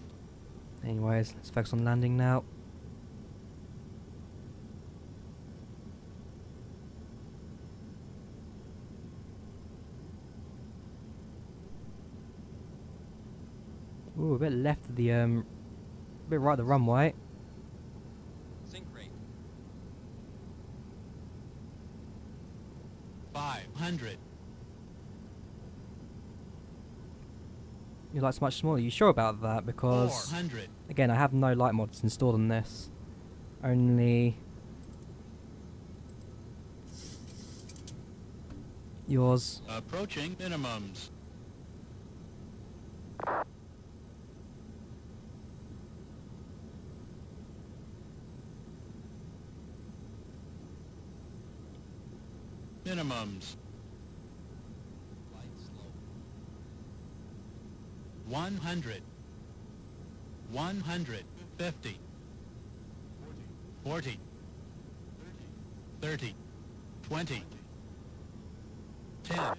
Anyways, let's focus on landing now. Ooh, a bit left of the a bit right of the runway. Sync rate. 500. Your light's much smaller. Are you sure about that? Because 400. again, I have no light mods installed on this. Only yours. Approaching minimums. Minimums. 100. 150. 40. 30. 20. 10.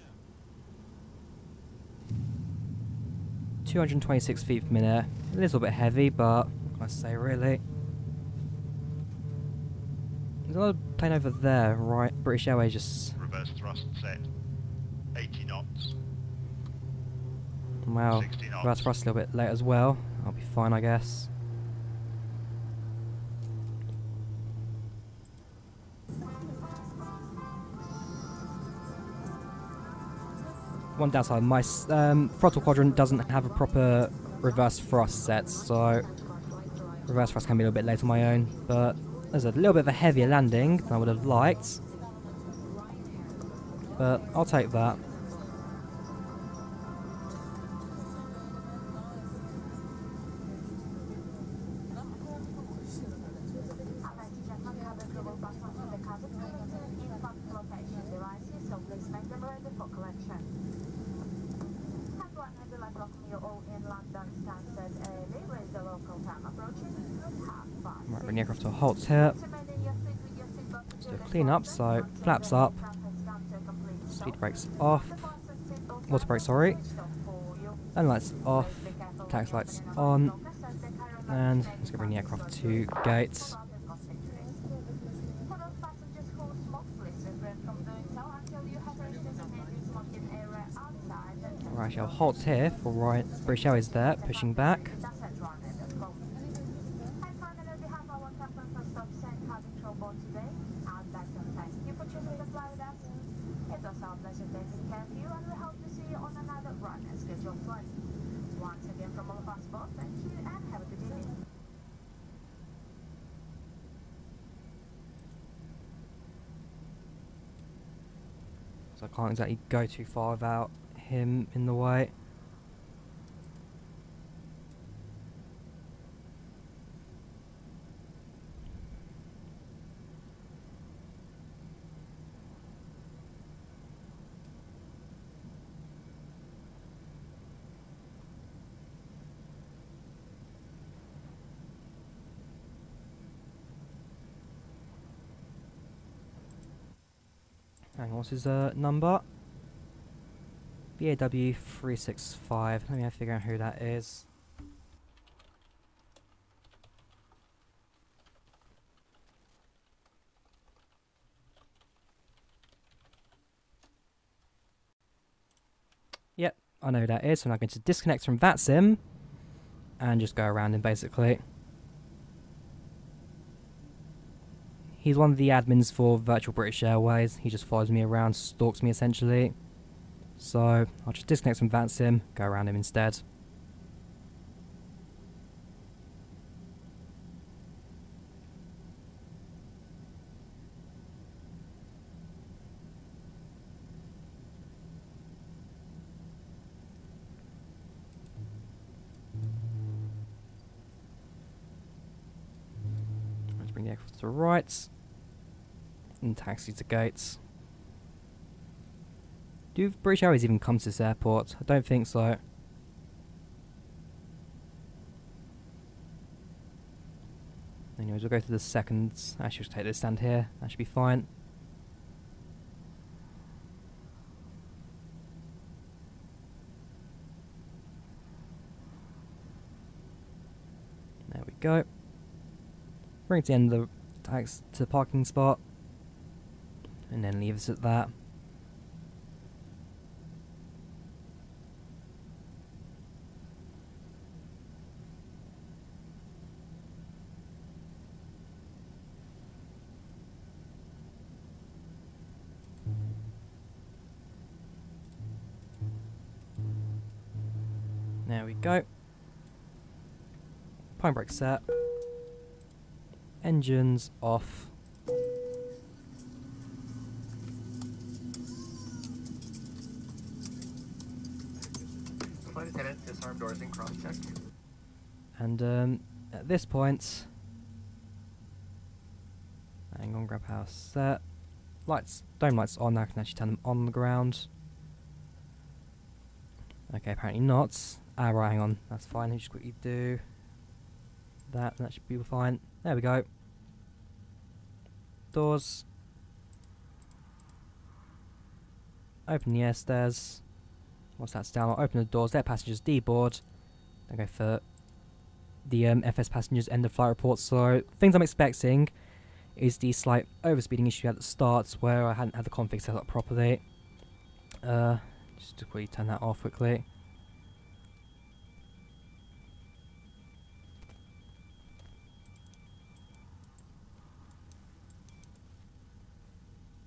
226 feet per minute. A little bit heavy, but what can I say really? There's another plane over there, right? British Airways just... Reverse thrust set. 80 knots. Wow. 60 knots. That's for us a little bit late as well. I'll be fine, I guess. One downside, my throttle quadrant doesn't have a proper reverse thrust set, so reverse thrust can be a little bit late on my own, but there's a little bit of a heavier landing than I would have liked, but I'll take that. Right, bring the aircraft to a halt here. Just do a clean up, so flaps up, speed brakes off, water brakes, sorry, and lights off, tax lights on, And let's go bring the aircraft to gates. Right, I'll halt here for British Airways there, pushing back. So I can't exactly go too far without him in the way. Hang on, what's his number? BAW 365. Let me figure out who that is. Yep, I know who that is. So I'm now going to disconnect from that sim and just go around him basically. He's one of the admins for Virtual British Airways. He just follows me around, stalks me essentially. So I'll just disconnect from that sim, go around him instead. Let's bring the aircraft to the right. And taxi to gates. Do British Airways even come to this airport? I don't think so. Anyways, we'll go to the seconds. I should just take this stand here. That should be fine. There we go. Bring it to the end of the tax to the parking spot. And then leave us at that. There we go. Pine brake set. Engines off. Flight attendant, disarm doors and cross check. And at this point, hang on, grab power set. Lights, dome lights on. Now I can actually turn them on the ground. Okay, apparently not. Ah, right, hang on. That's fine. Let me just quickly do that. That should be fine. There we go. Doors. Open the air stairs. Once that's down, I'll open the doors. Let passengers deboard. Then go for the FS passengers end of flight report. So, things I'm expecting is the slight overspeeding issue at the start where I hadn't had the config set up properly. Just to quickly turn that off quickly.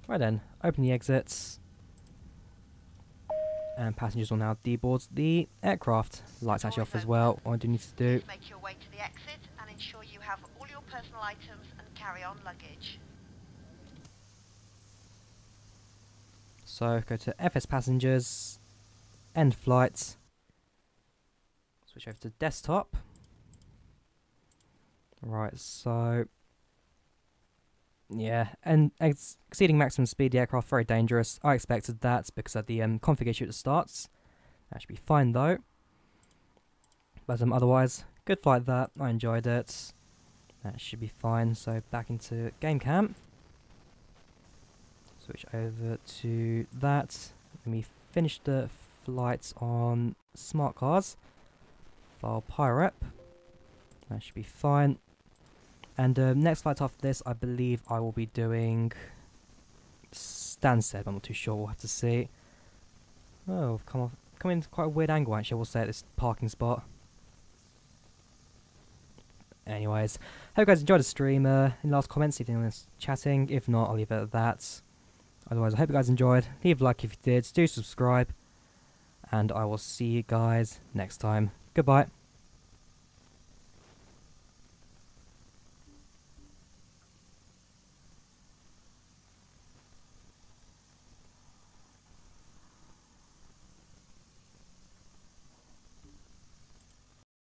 Right then, open the exits. And passengers will now deboard the aircraft. Lights actually off as well. What I do need to do. Please make your way to the exit and ensure you have all your personal items and carry-on luggage. So go to FS passengers, end flight, switch over to desktop. Right, so yeah, and exceeding maximum speed, the aircraft very dangerous. I expected that because of the config issue at the start. That should be fine though. But otherwise, good flight that. I enjoyed it. That should be fine. So back into game cam. Switch over to that. Let me finish the flights on smart cars. File PyRep. That should be fine. And next flight after this, I believe I will be doing Stansted. I'm not too sure. We'll have to see. Oh, come in quite a weird angle actually. I will say at this parking spot. Anyways, hope you guys enjoyed the stream. Any last comments? If anyone's chatting, if not, I'll leave it at that. Otherwise, I hope you guys enjoyed. Leave a like if you did. Do subscribe, and I will see you guys next time. Goodbye.